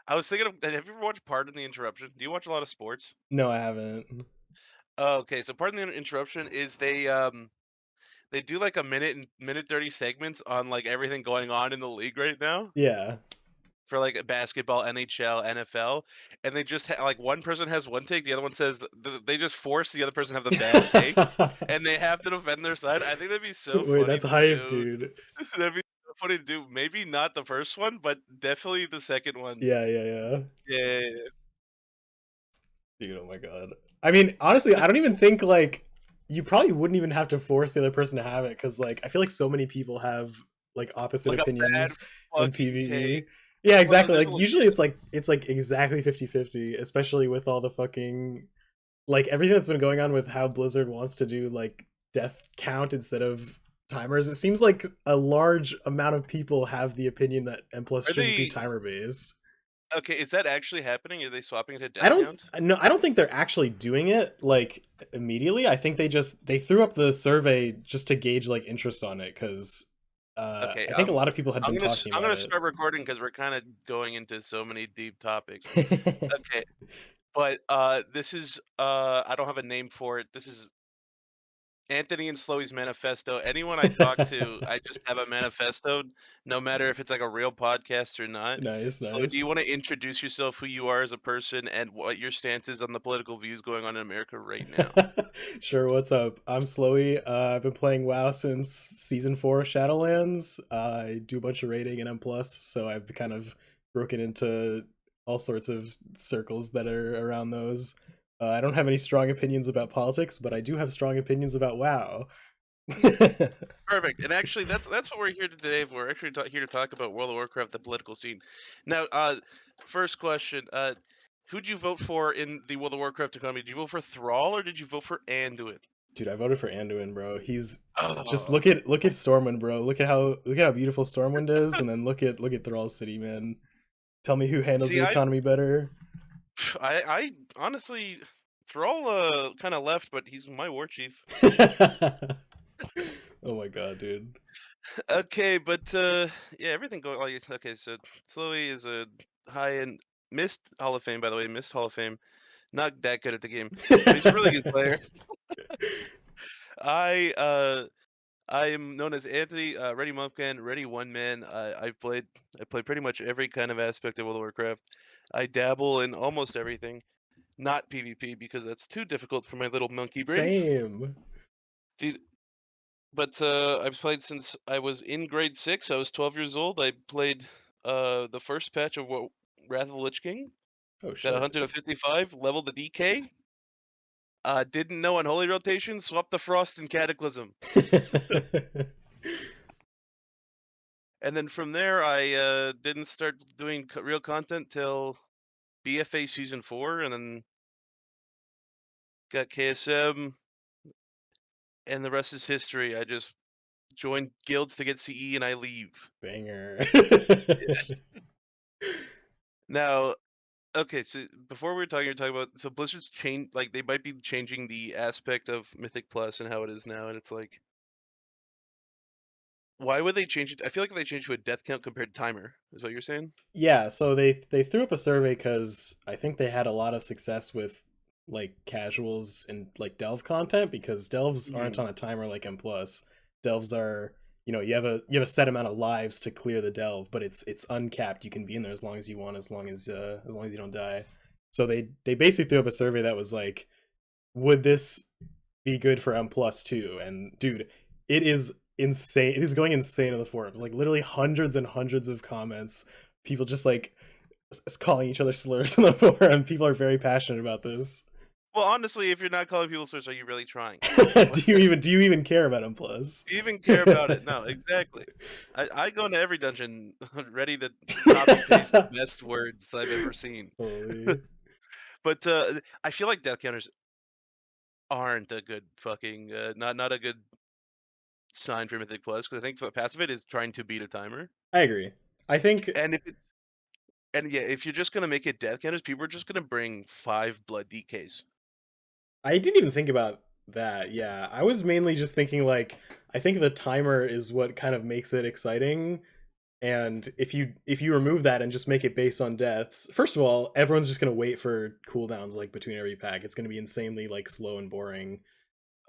I was thinking of have you ever watched Pardon the Interruption? Do you watch a lot of sports? No, I haven't. Oh, okay, so Pardon the Interruption is they do, like, a minute 30 segments on, like, everything going on in the league right now Yeah. for, like, basketball, NHL, NFL, and they just like, one person has one take, the other one says they just force the other person to have the bad take, and they have to defend their side. I think that'd be so Wait, funny that's to hype, do. dude. That'd be so funny to do. Maybe not the first one, but definitely the second one. Yeah, yeah, yeah. Yeah, yeah, yeah. Dude, oh my god. I mean, honestly, I don't even think like you probably wouldn't even have to force the other person to have it because like I feel like so many people have like opposite Like a bad opinions in fucking take. PvE. Yeah, Well, no, exactly. there's Like a usually it's like exactly 50-50, especially with all the fucking like everything that's been going on with how Blizzard wants to do like death count instead of timers. It seems like a large amount of people have the opinion that M plus are shouldn't be they timer based. okay, is that actually happening? Are they swapping it to I death don't count? no, I don't think they're actually doing it like immediately. I think they threw up the survey just to gauge like interest on it because Okay, I think a lot of people had I'm been gonna talking I'm about gonna it. start recording because 'cause we're kinda going into so many deep topics. Okay, but, this is, I don't have a name for it. This is Anthony and Slowey's manifesto. Anyone I talk to, I just have a manifesto, no matter if it's like a real podcast or not. Nice, So, do you nice. wanna introduce yourself, who you are as a person, and what your stance is on the political views going on in America right now? Sure, what's up? I'm Slowie. I've been playing WoW since season 4 of Shadowlands. I do a bunch of raiding in M+, so I've kind of broken into all sorts of circles that are around those. I don't have any strong opinions about politics, but I do have strong opinions about WoW. Perfect, and actually, that's what we're here today for. We're actually here to talk about World of Warcraft, the political scene. Now, first question, who'd you vote for in the World of Warcraft economy? Did you vote for Thrall or did you vote for Anduin? Dude, I voted for Anduin, bro. He's just Oh, look at Stormwind, bro. Look at how beautiful Stormwind is, and then look at Thrall City, man. Tell me who handles see, the economy better. I honestly, Thrall, kinda left, but he's my war chief. Oh my god, dude. Okay, but, yeah, everything going like okay, so Slowy is a high-end missed Hall of Fame, by the way, missed Hall of Fame. Not that good at the game, but he's a really good player. I, uh, I am known as Anthony, Ready Monkman, Ready One Man. I play pretty much every kind of aspect of World of Warcraft. I dabble in almost everything, not PvP because that's too difficult for my little monkey brain. Same. Dude, but, I've played since I was in grade 6, I was 12 years old, I played, the first patch of what Wrath of the Lich King, Oh got shit. 155, leveled the DK, didn't know Unholy Rotation, swapped the Frost and Cataclysm. And then from there, I, didn't start doing real content till BFA Season 4, and then got KSM, and the rest is history. I just joined guilds to get CE, and I leave. Banger. Now, okay, so before we were talking about so Blizzard's change like they might be changing the aspect of Mythic Plus and how it is now, and it's like, why would they change it? I feel like if they change to a death count compared to timer, is what you're saying? Yeah, so they threw up a survey because I think they had a lot of success with like casuals and like delve content because delves aren't Mhm. on a timer like M plus. Delves are you have a set amount of lives to clear the delve, but it's uncapped. You can be in there as long as you want, as long as you don't die. So they basically threw up a survey that was like, would this be good for M plus too? And dude, it is insane. It is going insane in the forums. Like literally hundreds and hundreds of comments. People just like calling each other slurs on the forum. People are very passionate about this. Well, honestly, if you're not calling people source, are you really trying? Do you even care about M plus? Do you even care about it? No, exactly. I go into every dungeon ready to copy paste the best words I've ever seen. Holy. But I feel like death counters aren't a good fucking not a good sign for Mythic Plus because I think the passive it is trying to beat a timer. I agree. I think And if it's and yeah, if you're just gonna make it death counters, people are just gonna bring 5 blood DKs. I didn't even think about that. Yeah, I was mainly just thinking like I think the timer is what kind of makes it exciting And if you remove that and just make it based on deaths, first of all, everyone's just gonna wait for cooldowns like between every pack. It's gonna be insanely like slow and boring.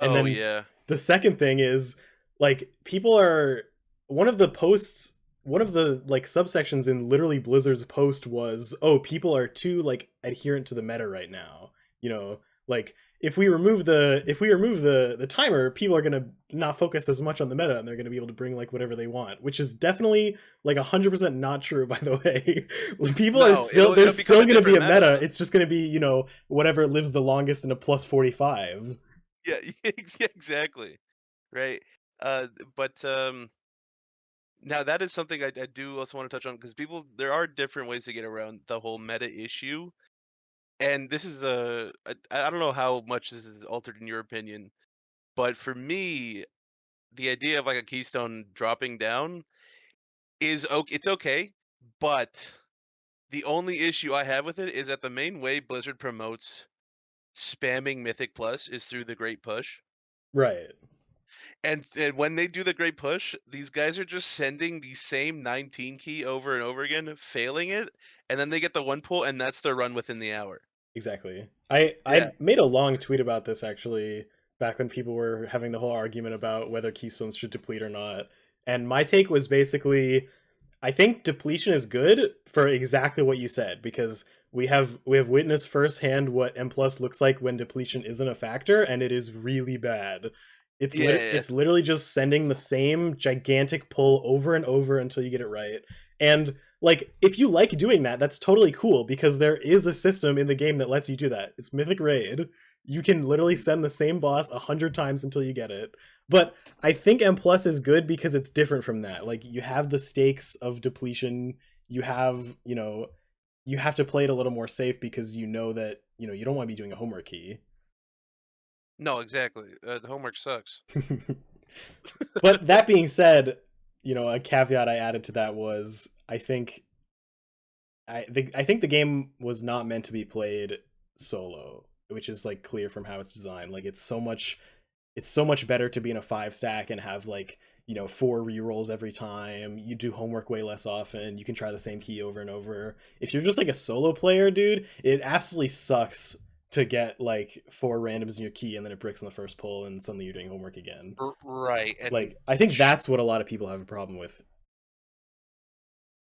And Oh then yeah. the second thing is like people are one of the posts one of the like subsections in literally Blizzard's post was, "Oh, people are too like adherent to the meta right now." You know, like if we remove the timer, people are gonna not focus as much on the meta and they're gonna be able to bring like whatever they want, which is definitely like 100% not true, by the way. Like, people are No, still it'll there's become still a gonna be different a meta meta. though. It's just gonna be, whatever lives the longest in a plus 45. Yeah, yeah, exactly. Right. Uh, but now that is something I do also want to touch on because people there are different ways to get around the whole meta issue, and this is I don't know how much this is altered in your opinion, but for me, the idea of like a keystone dropping down is okay. It's okay, but the only issue I have with it is that the main way Blizzard promotes spamming Mythic Plus is through the Great Push. Right. And when they do the great push, these guys are just sending the same 19 key over and over again, failing it, and then they get the one pull, and that's their run within the hour. Exactly. I Yeah, I made a long tweet about this actually back when people were having the whole argument about whether keystones should deplete or not. And my take was basically, I think depletion is good for exactly what you said, because we have witnessed firsthand what M plus looks like when depletion isn't a factor, and it is really bad. yeah. It's literally just sending the same gigantic pull over and over until you get it right. And like, if you like doing that, that's totally cool, because there is a system in the game that lets you do that. It's Mythic Raid. You can literally Mm, send the same boss 100 times until you get it. But I think M plus is good because it's different from that. Like, you have the stakes of depletion. You have, you have to play it a little more safe because you know that, you don't want to be doing a homework key. no, exactly. The homework sucks. But that being said, a caveat I added to that was, I think the game was not meant to be played solo, which is like clear from how it's designed. Like, it's so much better to be in a 5 stack and have like, 4 rerolls every time. You do homework way less often. You can try the same key over and over. If you're just like a solo player, dude, it absolutely sucks to get like 4 randoms in your key and then it bricks in the first pull and suddenly you're doing homework again. Right, and Like, I think sh- that's what a lot of people have a problem with.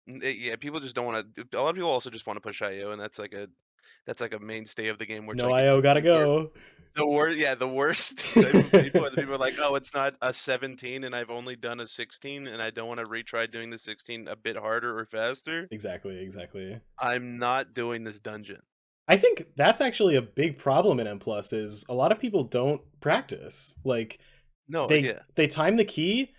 yeah, people just don't want to. A lot of people also just want to push IO, and that's like a mainstay of the game, which No like IO it's gotta go. the worst. Yeah, the worst type of people are the people are like, oh, it's not a 17, and I've only done a 16, and I don't want to retry doing the 16 a bit harder or faster. Exactly, exactly. I'm not doing this dungeon. I think that's actually a big problem in M plus is a lot of people don't practice. Like, No, yeah. they time the key,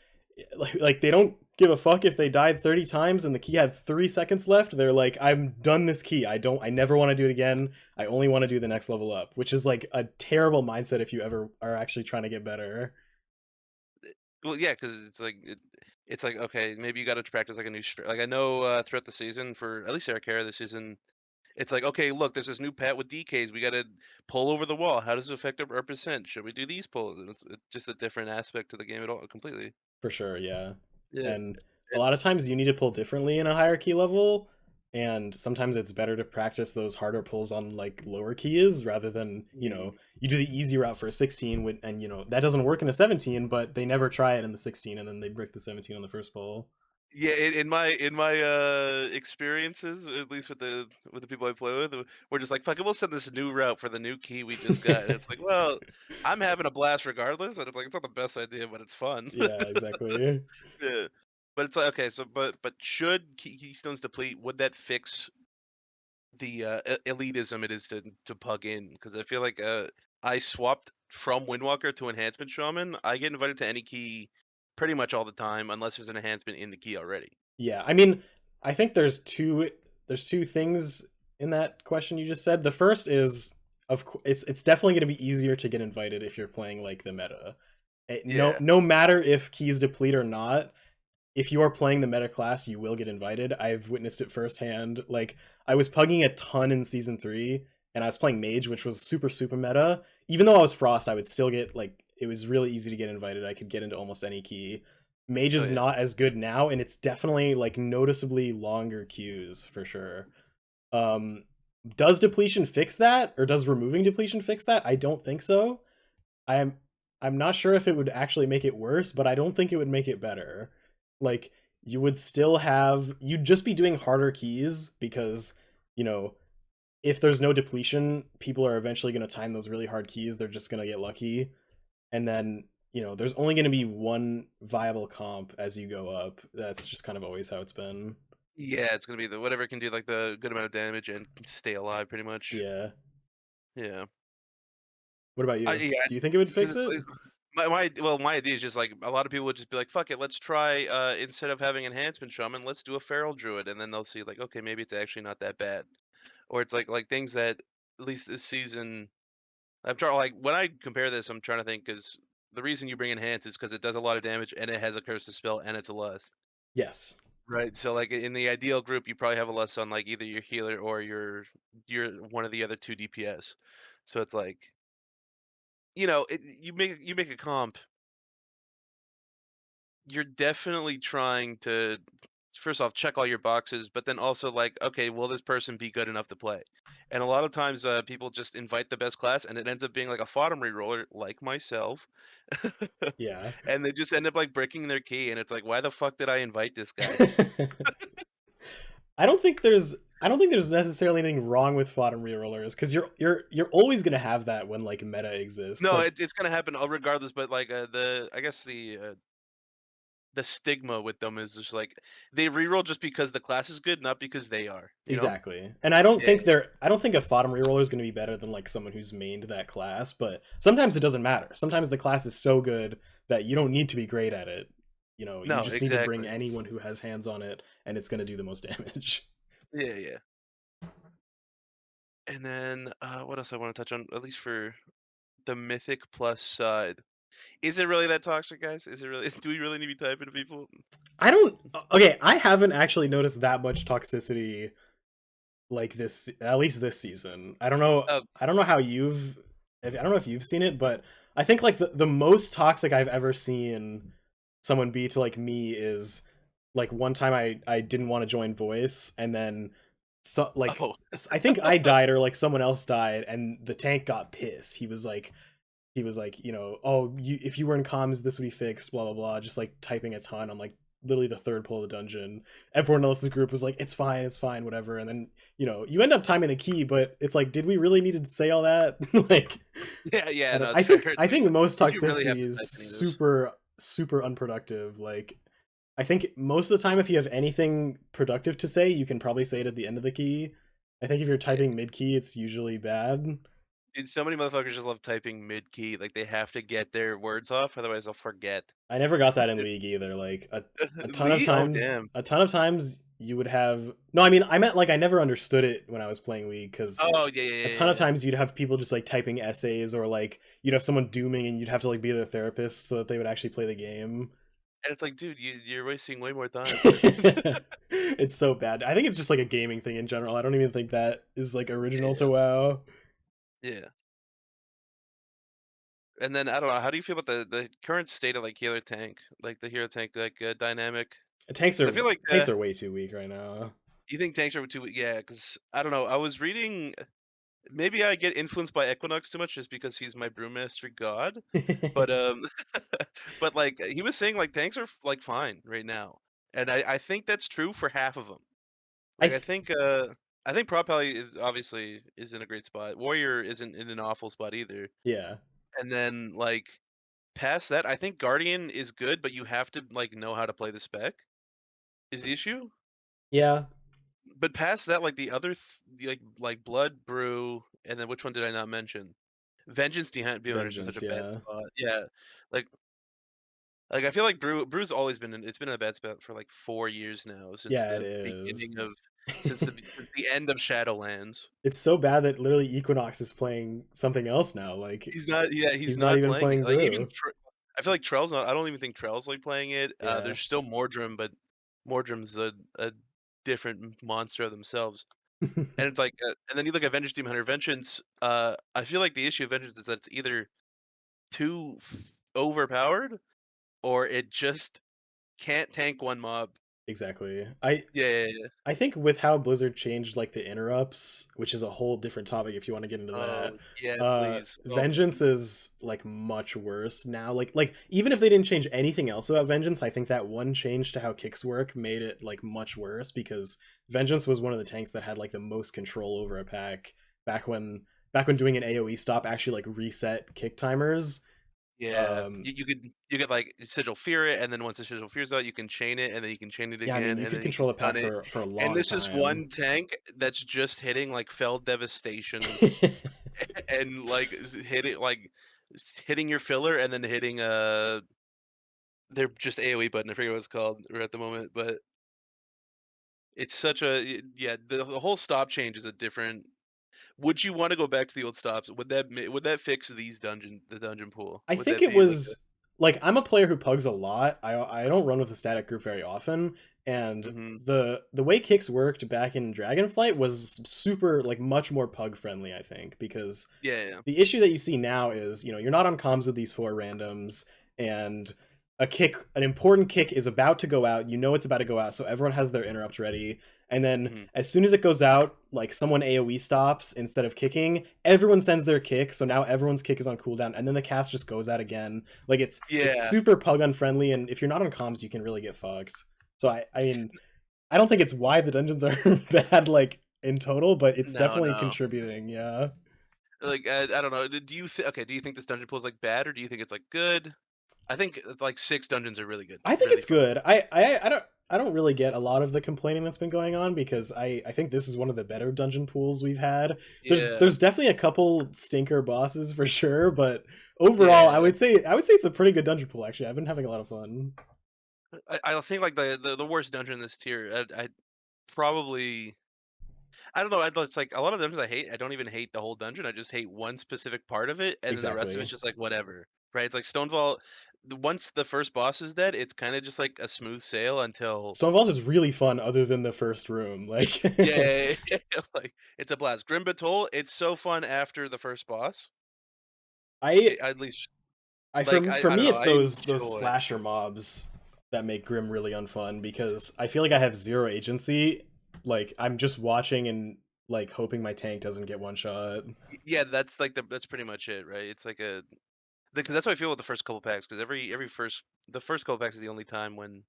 like they don't give a fuck if they died 30 times and the key had 3 seconds left. They're like, I'm done this key. I never want to do it again. I only want to do the next level up, which is like a terrible mindset if you ever are actually trying to get better. Well, yeah, because it's like okay, maybe you got to practice like a new like I know throughout the season for at least Eric Hare this season, it's like okay, look, there's this new pet with DKs. We got to pull over the wall. How does it affect our percent? Should we do these pulls? And it's just a different aspect to the game at all, completely. For sure, yeah. Yeah, And a and lot of times you need to pull differently in a higher key level, and sometimes it's better to practice those harder pulls on like lower keys rather than, mm, you do the easy route for a 16 and that doesn't work in a 17, but they never try it in the 16 and then they brick the 17 on the first pull. yeah, in my experiences, at least with the people I play with, we're just like, fuck it, we'll send this new route for the new key we just got. And it's like, well, I'm having a blast regardless, and it's like it's not the best idea, but it's fun. Yeah, exactly. Yeah. But it's like, okay, so but should keystones deplete? Would that fix the elitism it is to pug in? Because I feel like I swapped from Windwalker to Enhancement Shaman. I get invited to any key pretty much all the time, unless there's an enhancement in the key already. Yeah, I mean, I think there's two things in that question you just said. The first is, it's definitely going to be easier to get invited if you're playing like the meta. No, Yeah. no matter if keys deplete or not, if you are playing the meta class, you will get invited. I've witnessed it firsthand. Like, I was pugging a ton in season 3 and I was playing mage, which was super super meta. Even though I was frost, I would still get, like, it was really easy to get invited. I could get into almost any key. Mage Oh is yeah. not as good now, and it's definitely like noticeably longer queues for sure. Um, does depletion fix that, or does removing depletion fix that? I don't think so. I'm I'm not sure if it would actually make it worse, but I don't think it would make it better. Like you would still have you'd just be doing harder keys because, you know, if there's no depletion, people are eventually going to time those really hard keys. They're just going to get lucky. And then, there's only going to be one viable comp as you go up. That's just kind of always how it's been. Yeah, it's gonna be the whatever can do like the good amount of damage and stay alive, pretty much. Yeah. Yeah. What about you? Yeah, Do you think it would because fix it's it? like my idea is just like a lot of people would just be like, "Fuck it, let's try instead of having enhancement shaman, let's do a feral druid," and then they'll see like, okay, maybe it's actually not that bad, or it's like things that at least this season I'm trying like when I compare this, I'm trying to think because the reason you bring enhance is because it does a lot of damage and it has a curse to spell and it's a lust. Yes. Right. So like in the ideal group, you probably have a lust on like either your healer or your one of the other two DPS. So it's like you make a comp. You're definitely trying to first off check all your boxes, but then also like, okay, will this person be good enough to play? And a lot of times, people just invite the best class, and it ends up being like a bottom reroller, like myself, Yeah. and they just end up like bricking their key, and it's like, why the fuck did I invite this guy? I don't think there's necessarily anything wrong with fodder rerollers because you're always gonna have that when like meta exists. No, Like it's gonna happen regardless. But like I guess the stigma with them is just like they reroll just because the class is good, not because they are. You know? exactly. And I don't think a fodder reroller is gonna be better than like someone who's mained that class, but sometimes it doesn't matter. Sometimes the class is so good that you don't need to be great at it. You No, just need to bring exactly. anyone who has hands on it and it's gonna do the most damage. Yeah, yeah. And then, what else I wanna touch on, at least for the Mythic Plus side. Is it really that toxic, guys? Is it really do we really need to be typing to people? I don't okay, I haven't actually noticed that much toxicity like this at least this season. Oh, I don't know how I don't know if you've seen it, but I think like the most toxic I've ever seen someone be to like me is like one time I didn't want to join voice and then oh, I think I died or like someone else died and the tank got pissed. He was like, oh, if you were in comms, this would be fixed, blah blah blah. Just like typing a ton on like literally the third pull of the dungeon. Everyone else in the group was like, it's fine, whatever. And then you end up timing the key, but it's like, did we really need to say all that? Like, yeah, yeah, I don't. no, it's fair. It's I like, think most did you really have toxicity to is type any of this? super unproductive. Like, I think most of the time, if you have anything productive to say, you can probably say it at the end of the key. I think if you're Yeah. typing mid key, it's usually bad. Dude, so many motherfuckers just love typing mid-key, like, they have to get their words off, otherwise they'll forget. I never got that in League either. Like Lee? Oh, damn. a ton of times you would have no. I mean, I meant like I never understood it when I was playing League because Oh, yeah, yeah, a yeah, ton of yeah. times you'd have people just like typing essays or like you'd have someone dooming and you'd have to like be their therapist so that they would actually play the game. And it's like, dude, you're wasting way more time. It's so bad. I think it's just like a gaming thing in general. I don't even think that is like original to Yeah, WoW. yeah. And then, I don't know, how do you feel about the current state of, like, healer tank? Like, the hero tank, like, dynamic? Tanks 'Cause I are feel like, tanks are way too weak right now. you think tanks are too yeah, because I don't know, I was reading maybe I get influenced by Equinox too much just because he's my brewmaster god, but, but, like, he was saying, like, tanks are, like, fine right now, and I think that's true for half of them. I Like, th- I think Prop Pally is obviously is in a great spot. Warrior isn't in an awful spot either, yeah. and then, like, past that, I think Guardian is good, but you have to, like, know how to play the spec, is the issue. Yeah. But past that, like, the other like, Blood, Brew, and then which one did I not mention? Vengeance Beyond is in such Vengeance, a bad yeah. spot. Yeah. Like I feel like Brew's always been it's been in a bad spot for, like, 4 years now since Yeah, it the is. beginning of since the end of Shadowlands. It's so bad that literally Equinox is playing something else now. Like He's he's not not even playing it. playing Like, even Brew. I feel like Trell's not I don't even think Trell's, like, playing it. Yeah. There's still Mordrim, but Mordrim's a different monster of themselves. And it's like, and then you look at Vengeance Demon Hunter. Vengeance, I feel like the issue of Vengeance is that it's either too overpowered or it just can't tank one mob. Exactly. I Yeah, yeah, yeah. I think with how Blizzard changed like the interrupts, which is a whole different topic if you want to get into that. Oh, yeah, please. Oh, Vengeance is like much worse now. Like even if they didn't change anything else about Vengeance, I think that one change to how kicks work made it like much worse because Vengeance was one of the tanks that had like the most control over a pack back when back when doing an AoE stop actually like reset kick timers. yeah. Um You could like sigil fear it, and then once the sigil fear's out, you can chain it, and then you can chain it yeah, I mean, again, you and could then you can control a pack stun it. for a And long this is time. one tank that's just hitting like fell devastation and like hitting hitting your filler and then hitting they're just AoE button. I forget what it's called right at the moment, but it's such a yeah. The whole stop change is a different. Would you want to go back to the old stops? Would that fix the dungeon pool? I Would think that it be like a was like I'm a player who pugs a lot. I don't run with a static group very often, and hmm the way kicks worked back in Dragonflight was super like much more pug friendly. I think because yeah, yeah. the issue that you see now is you're not on comms with these four randoms, and an important kick is about to go out. You know it's about to go out, so everyone has their interrupt ready. And then Mhm. as soon as it goes out, like someone AoE stops instead of kicking, everyone sends their kick. So now everyone's kick is on cooldown, and then the cast just goes out again. Like it's Yeah. super pug unfriendly, and if you're not on comms, you can really get fucked. So I mean I don't think it's why the dungeons are bad like in total, but it's No, definitely no. contributing. Yeah. Like, I don't know. Do you think this dungeon pool is like bad or do you think it's like good? I think like 6 dungeons are really good. I think Really it's fun. good. I don't really get a lot of the complaining that's been going on because I think this is one of the better dungeon pools we've had. Yeah. There's definitely a couple stinker bosses for sure, but overall Yeah. I would say it's a pretty good dungeon pool actually. I've been having a lot of fun. I think like the worst dungeon in this tier, I probably I don't know. It's like a lot of dungeons I hate. I don't even hate the whole dungeon. I just hate one specific part of it, and then the rest of Exactly. it's just like whatever. Right? It's like Stonewall. Once the first boss is dead, it's kind of just like a smooth sail until Stonewalls is really fun other than the first room. Like yeah, like it's a blast. Grim Batol, it's so fun after the first boss. I At least I like for I don't me know. it's I those enjoy. slasher mobs that make Grim really unfun because I feel like I have zero agency. Like I'm just watching and like hoping my tank doesn't get one shot. Yeah, that's like that's pretty much it, right? It's like a because that's how I feel with the first couple packs. Because every first the first couple packs is the only time when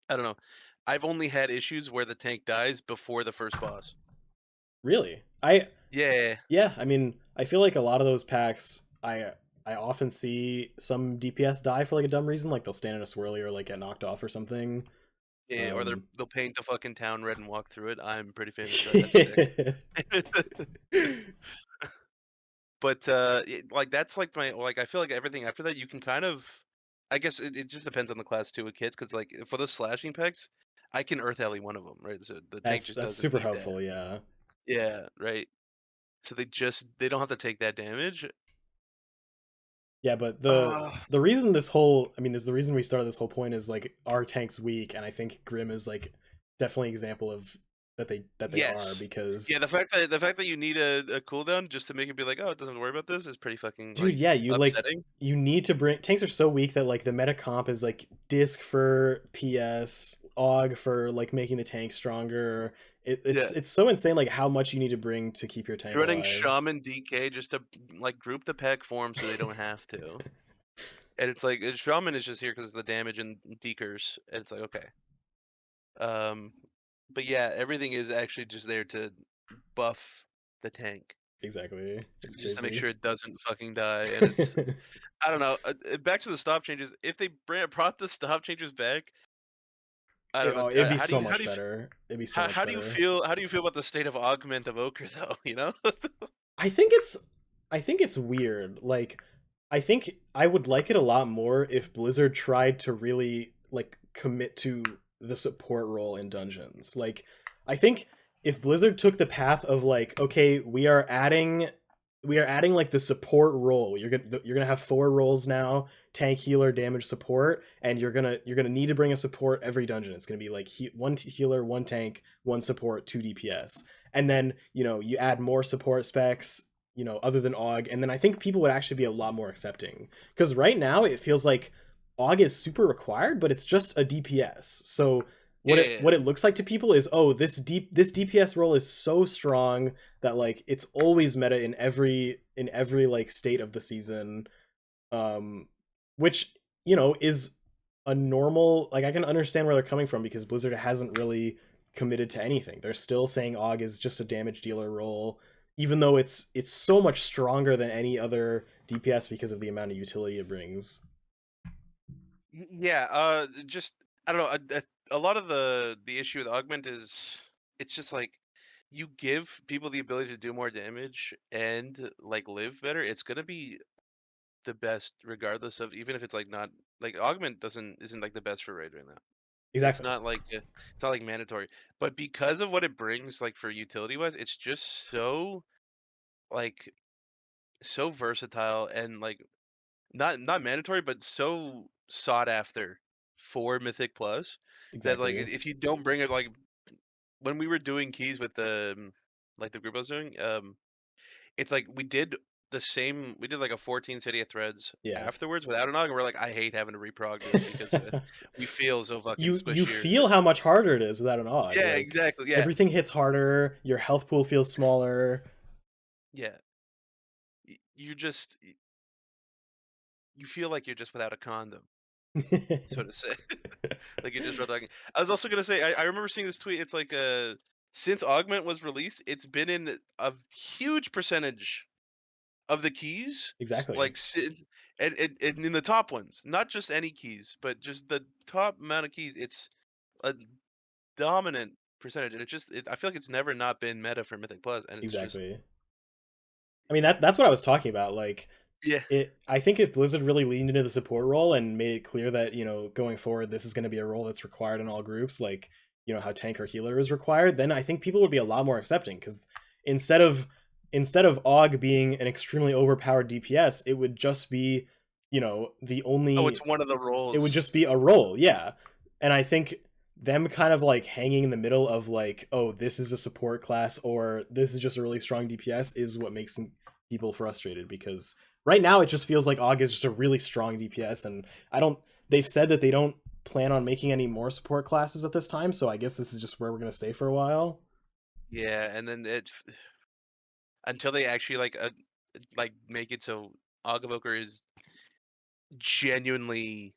I don't know. I've only had issues where the tank dies before the first boss. Really? I Yeah, Yeah, I mean, I feel like a lot of those packs I often see some DPS die for like a dumb reason, like they'll stand in a swirly or like get knocked off or something. yeah, or Um they'll paint the fucking town red and walk through it. I'm pretty famous for that. That's sick. But like that's like my like I feel like everything after that you can kind of I guess it just depends on the class too with kids because like for those slashing packs, I can Earth Alley one of them, right? So the tank just that's doesn't super need that. helpful, yeah. Yeah, right. So they don't have to take that damage. Yeah, but Uh the reason this whole I mean, this the reason we started this whole point is like our tank's weak, and I think Grim is like definitely an example of that they are yes. because Yeah, the fact that you need a cooldown just to make it be like, oh, it doesn't worry about this is pretty fucking dude, like yeah, upsetting. you need to bring tanks are so weak that like the meta comp is like disc for PS, AUG for like making the tank stronger. Yeah. It's so insane like how much you need to bring to keep your tank You're running alive. Shaman DK just to like group the pack form so they don't have to. And it's like Shaman is just here because the damage and decurs. And it's like okay. Um, but yeah, everything is actually just there to buff the tank, Exactly. It's just to make crazy. sure it doesn't fucking die. And it's I don't know. Back to the stop changes. If they brought the stop changes back, I don't Oh, know. it'd be so How do much you better. It'd be so much how do you better. feel? How do you feel about the state of augment of Ochre though? You know? I think it's I think it's weird. Like I think I would like it a lot more if Blizzard tried to really like commit to the support role in dungeons. Like I think if Blizzard took the path of like okay, we are adding like the support role. You're going to have four roles now: tank, healer, damage, support, and you're going to need to bring a support every dungeon. It's going to be like one healer, one tank, one support, two DPS, and then you add more support specs other than AUG, and then I think people would actually be a lot more accepting because right now it feels like AUG is super required, but it's just a DPS. So Yeah. what it looks like to people is, oh, this DPS role is so strong that like it's always meta in every like state of the season, um, which is a normal, like I can understand where they're coming from because Blizzard hasn't really committed to anything. They're still saying AUG is just a damage dealer role, even though it's so much stronger than any other DPS because of the amount of utility it brings. Yeah, just I don't know. A lot of the issue with augment is it's just like you give people the ability to do more damage and like live better. It's gonna be the best regardless of even if it's like not like augment doesn't isn't like the best for raid right now. It's Exactly. not like it's not like mandatory, but because of what it brings, like for utility wise, it's just so like so versatile and like not mandatory, but so sought after for Mythic Plus that like Exactly. if you don't bring it like when we were doing keys with the like the group I was doing, it's like we did like a 14 city of threads Yeah. afterwards without an aug, and we're like, I hate having to reprog this because we feel so fucking You squishier. feel how much harder it is without an AUG. Yeah, Like exactly. Yeah, everything hits harder, your health pool feels smaller. yeah. You just you feel like you're just without a condom, so to say. Like you just read talking. I was also gonna say I remember seeing this tweet. It's like since Augment was released, it's been in a huge percentage of the keys, Exactly. like since and in the top ones, not just any keys, but just the top amount of keys. It's a dominant percentage, and I feel like it's never not been meta for Mythic Plus, and it's just Exactly. I mean that's what I was talking about. Like yeah. I think if Blizzard really leaned into the support role and made it clear that, going forward this is going to be a role that's required in all groups, like, how tank or healer is required, then I think people would be a lot more accepting cuz instead of instead of AUG being an extremely overpowered DPS, it would just be, the Oh, it's only one of the it would roles. just be a role, yeah. And I think them kind of like hanging in the middle of like, oh, this is a support class or this is just a really strong DPS is what makes people frustrated because right now it just feels like AUG is just a really strong DPS and I don't they've said that they don't plan on making any more support classes at this time, so I guess this is just where we're going to stay for a while. Yeah, and then until they actually like make it so Augavoker is genuinely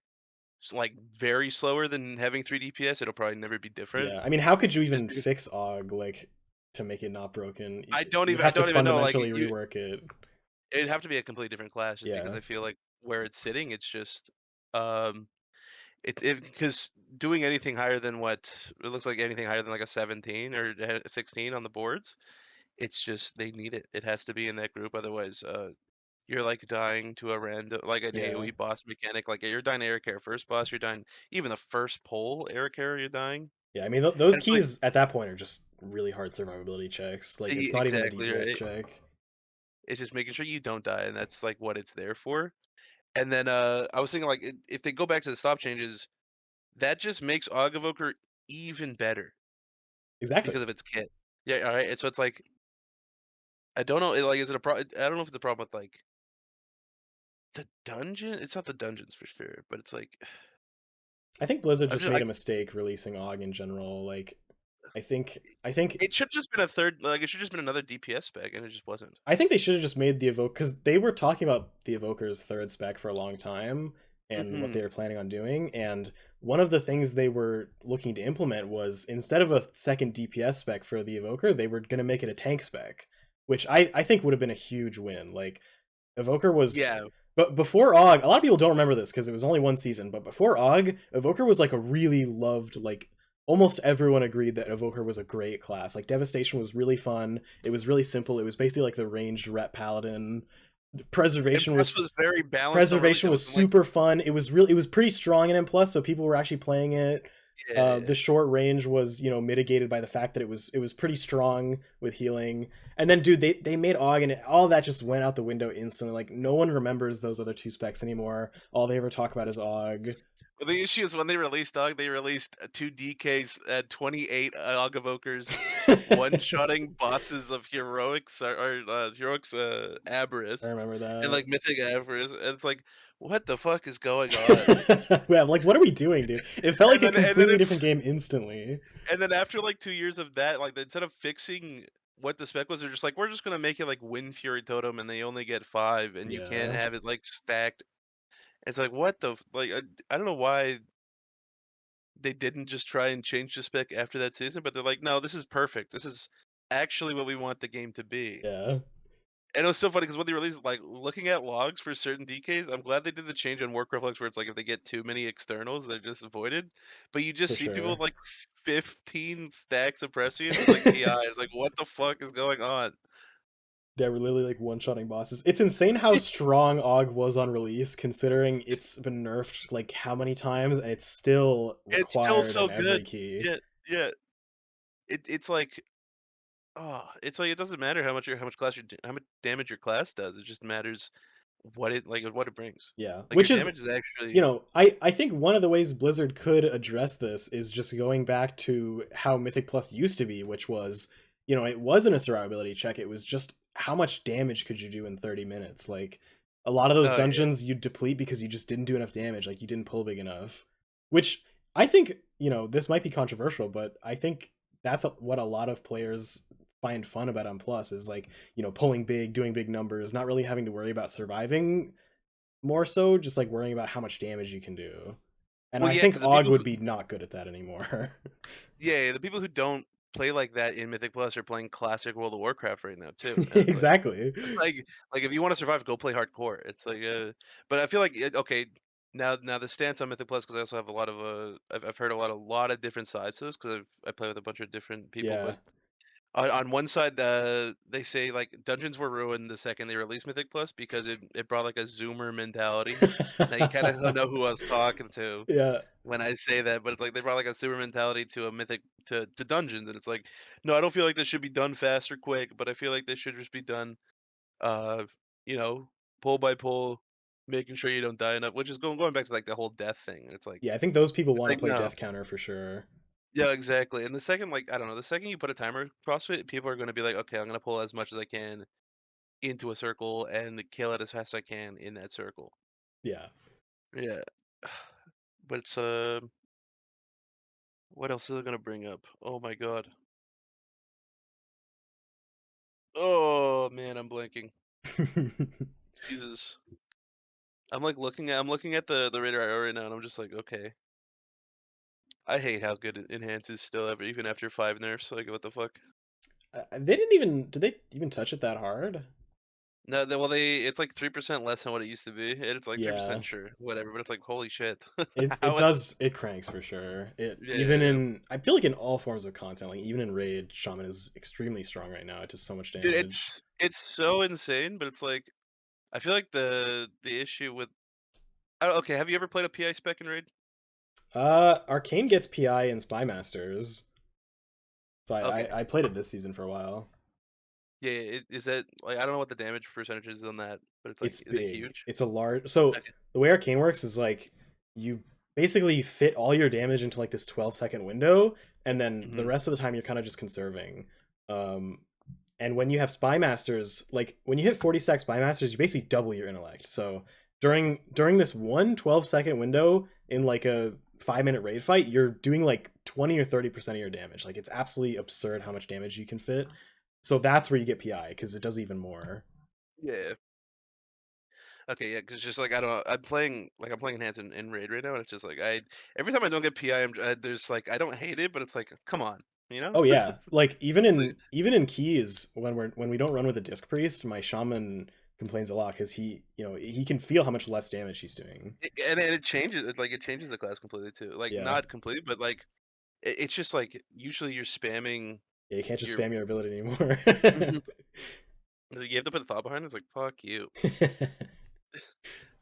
like very slower than having 3 DPS, it'll probably never be different. Yeah. I mean, how could you Just even because fix AUG like to make it not broken? You would I have to don't even know, like, fundamentally rework it. it'd have to be a completely different class just because Yeah. I feel like where it's sitting, it's just, um, it because doing anything higher than what it looks like anything higher than, like, a 17 or a 16 on the boards, it's just they need it. It has to be in that group, otherwise, you're, like, dying to a random like, an Yeah. AoE boss mechanic, like, you're dying to air care first boss, you're dying even the first pull air care, you're dying, Yeah, I mean, those and it's like keys at that point are just really hard survivability checks. Like, it's not even a exactly DPS right. check. It's just making sure you don't die, and that's, like, what it's there for. And then, I was thinking, like, if they go back to the stop changes, that just makes Augavoker even better because Exactly. of its kit. Yeah, alright, and so it's like, I don't know, like, is it a I don't know if it's a problem with, like, the dungeon? It's not the dungeons for sure, but it's like, I think Blizzard I'm just just made a mistake releasing AUG in general. Like, I think it should've just been a third like, it should've just been another DPS spec, and it just wasn't. I think they should have just made the evoke because they were talking about the evoker's third spec for a long time and what they Mhm. were planning on doing. And one of the things they were looking to implement was instead of a second DPS spec for the evoker, they were going to make it a tank spec, which I think would have been a huge win. Like Evoker was, Yeah, but before AUG, a lot of people don't remember this because it was only one season. But before AUG, Evoker was like a really loved, like almost everyone agreed that Evoker was a great class. Like Devastation was really fun. It was really simple. It was basically like the ranged rep paladin. Preservation Impress was was very balanced on release, it wasn't like super fun. It was pretty strong in M plus, so people were actually playing it. yeah. The short range was, mitigated by the fact that it was pretty strong with healing. And then, dude, they made AUG, and all that just went out the window instantly. Like no one remembers those other two specs anymore. All they ever talk about is AUG. Well, the issue is when they released Dog, they released 2 DKs at 28 Augavokers, one-shotting bosses of Heroics or Heroics I Aberrus remember and that. like Mythic Aberrus, and it's like, what the fuck is going on? Yeah, like, what are we doing, dude? It felt like a And then completely it's different game instantly. and then after like 2 years of that, like, instead of fixing what the spec was, they're just like, "We're just gonna make it like Wind Fury Totem, and they only get 5, and you can't Yeah, have it, like, stacked." It's like, what the f like, I don't know why they didn't just try and change the spec after that season, but they're like, "No, this is perfect. This is actually what we want the game to be." yeah, And it was so funny because when they released, like, looking at logs for certain DKs, I'm glad they did the change on Warcraft logs where it's like if they get too many externals, they're just avoided. But you just for see people with sure. like 15 stacks of prescience with like PI. It's like, what the fuck is going on? Yeah, we're literally, like, one-shotting bosses. It's insane how strong Og was on release, considering it's been nerfed, like, how many times, and it's still It's still required so in good. every key. Yeah, yeah. It's like, oh, it's like it doesn't matter how much class how much damage your class does. It just matters what it brings. Yeah, Like your which is, damage is actually I think one of the ways Blizzard could address this is just going back to how Mythic Plus used to be, which was, it wasn't a survivability check, it was just how much damage could you do in 30 minutes. Like, a lot of those oh yeah. dungeons you deplete because you just didn't do enough damage, like you didn't pull big enough. Which I think, this might be controversial, but I think that's what a lot of players find fun about on Plus is like, pulling big, doing big numbers, not really having to worry about surviving, more so just, like, worrying about how much damage you can do. And Well, I yeah, think because the Og people would who be not good at that anymore. yeah, the people who don't play like that in Mythic Plus are playing classic World of Warcraft right now too, and it's like Exactly. like if you wanna survive, go play hardcore. It's like, but I feel like okay, now the stance on Mythic Plus because I also have a lot of, I've heard a lot of different sides to this 'cause I play with a bunch of different people, Yeah. but on one side, they say, like, dungeons were ruined the second they released Mythic Plus because it brought, like, a zoomer mentality. Now you kinda know who I was talking to Yeah. when I say that, but it's like they brought like a super mentality to a mythic to dungeons, and it's like, no, I don't feel like this should be done fast or quick, but I feel like this should just be done, uh, you know, pull by pull, making sure you don't die enough, which is going back to like the whole death thing. Yeah, I think those people It's wanna like play no, death counter for sure. yeah, exactly. And the second, like I don't know, the second you put a timer across it, people are going to be like, okay, I'm going to pull as much as I can into a circle and kill it as fast as I can in that circle. Yeah. Yeah, but it's what else is it going to bring up? Oh my god. Oh man, I'm blanking. Jesus. I'm looking at the radar IO right now and I'm just like, okay. I hate how good Enhance is still ever even after 5 nerfs. Like what the fuck? They didn't even did they even touch it that hard? No, they it's like 3% less than what it used to be. And it's like Yeah. 3% sure, whatever, but it's like holy shit. It How is does, it cranks for sure. It even yeah. in, I feel like in all forms of content, like even in Raid, Shaman is extremely strong right now. It does so much Dude, damage. it's so insane, but it's like I feel like the issue with okay, have you ever played a PI spec in Raid? Arcane gets PI and Spy Masters. So Okay. I played it this season for a while. Yeah, is that like I don't know what the damage percentage is on that, but it's like It's is it big. huge? It's a large, so Okay. the way Arcane works is like you basically fit all your damage into like this 12-second window, and then the Mhm. rest of the time you're kind of just conserving. Um, and when you have Spy Masters, like when you hit 40 stack Spy Masters, you basically double your intellect. So during this one 12-second window in like a 5-minute raid fight, you're doing like 20 or 30% of your damage. Like it's absolutely absurd how much damage you can fit. So that's where you get PI because it does even more. Yeah. Okay, yeah, 'cause just like I don't know, I'm playing Enhanced in Raid right now, and it's just like I every time I don't get PI, there's like I don't hate it, but it's like come on, you know? Oh yeah, like It's like even in keys when we don't run with a disc priest, my shaman complains a lot because he can feel how much less damage he's doing. and it changes it changes the class completely too. Like Yeah, not completely, but like it's just like usually you're spamming yeah, you can't just your spam your ability anymore. Mhm. You have to put the thought behind it. It's like fuck you.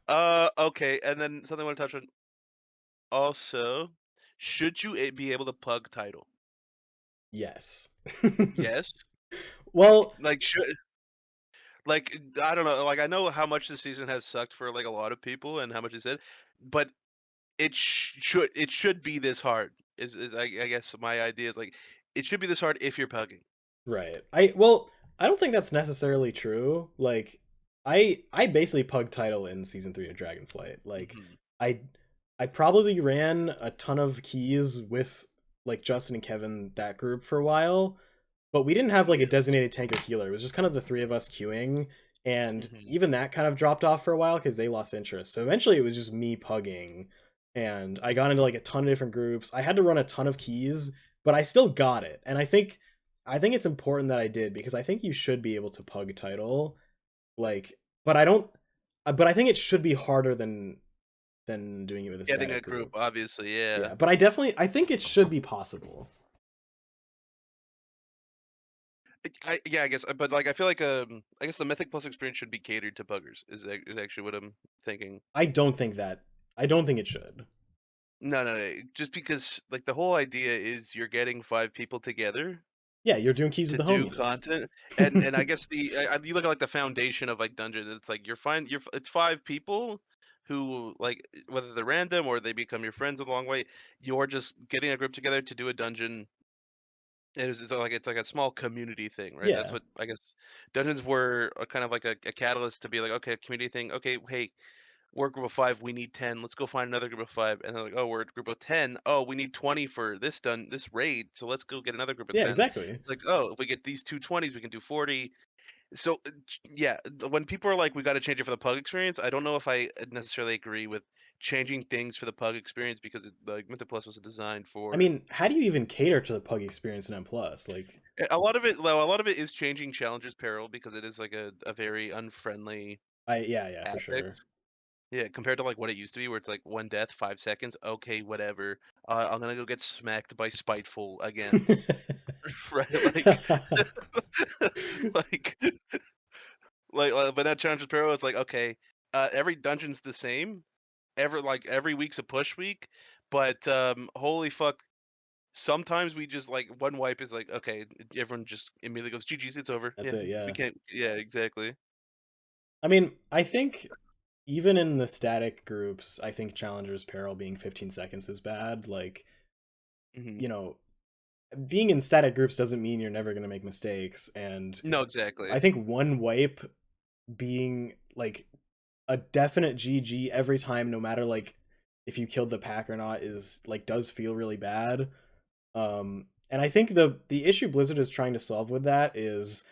Okay, and then something I want to touch on also. Should you be able to pug title? Yes. Yes. Well, Like should like I don't know. Like I know how much this season has sucked for like a lot of people and how much it said, but it should be this hard. Is I guess my idea is like it should be this hard if you're pugging. right. I don't think that's necessarily true. Like I basically pug title in season 3 of Dragonflight. Like Mhm. I I probably ran a ton of keys with like Justin and Kevin, that group, for a while, but we didn't have like a Yeah. designated tank or healer. It was just kind of the three of us queuing, and Mhm. even that kind of dropped off for a while because they lost interest. So eventually it was just me pugging, and I got into like a ton of different groups. I had to run a ton of keys, but I still got it. And I think it's important that I did, because I think you should be able to pug title. Like, but I don't but I think it should be harder than doing it with a Getting static a group, group. obviously, yeah. Yeah, but I think it should be possible. Yeah, I guess, but, like, I feel like, I guess the Mythic Plus experience should be catered to buggers, is actually what I'm thinking. I don't think that I don't think it should. No, no, no, just because, like, the whole idea is you're getting 5 people together Yeah, you're doing keys with to the do homies. content, and I guess you look at, like, the foundation of, like, dungeons, it's like it's 5 people who, like, whether they're random or they become your friends along the way, you're just getting a group together to do a dungeon. It's like a small community thing, right? That's Yeah. what I guess dungeons were kind of like a catalyst to be like, okay, a community thing. Okay, hey, we're a group of 5. We need 10. Let's go find another group of 5. And they're like, oh, we're a group of 10. Oh, we need 20 for this raid. So let's go get another group of Yeah, 10. exactly. It's like, oh, if we get these 2 20s, we can do 40. So yeah, when people are like, we got to change it for the pug experience, I don't know if I necessarily agree with changing things for the pug experience because like Mythic Plus was designed I for. mean, how do you even cater to the pug experience in M+? Like, A lot of it is changing challenges peril because it is like a very unfriendly yeah, for affix. sure. Yeah, compared to like what it used to be, where it's like one death, 5 seconds. Okay, whatever. I'm gonna go get smacked by Spiteful again, right? Like, but now challenges peril is like, okay, every dungeon's the same. Every week's a push week, but holy fuck. Sometimes we just like one wipe is like, okay, everyone just immediately goes, GG's, it's over. That's Yeah, it, we yeah. can't. Yeah, exactly. I mean, I think even in the static groups, I think Challenger's Peril being 15 seconds is bad. Like, Hmm. you know, being in static groups doesn't mean you're never going to make mistakes. And No, I exactly. think one wipe being like a definite GG every time, no matter like if you killed the pack or not, is like does feel really bad. And I think the issue Blizzard is trying to solve with that is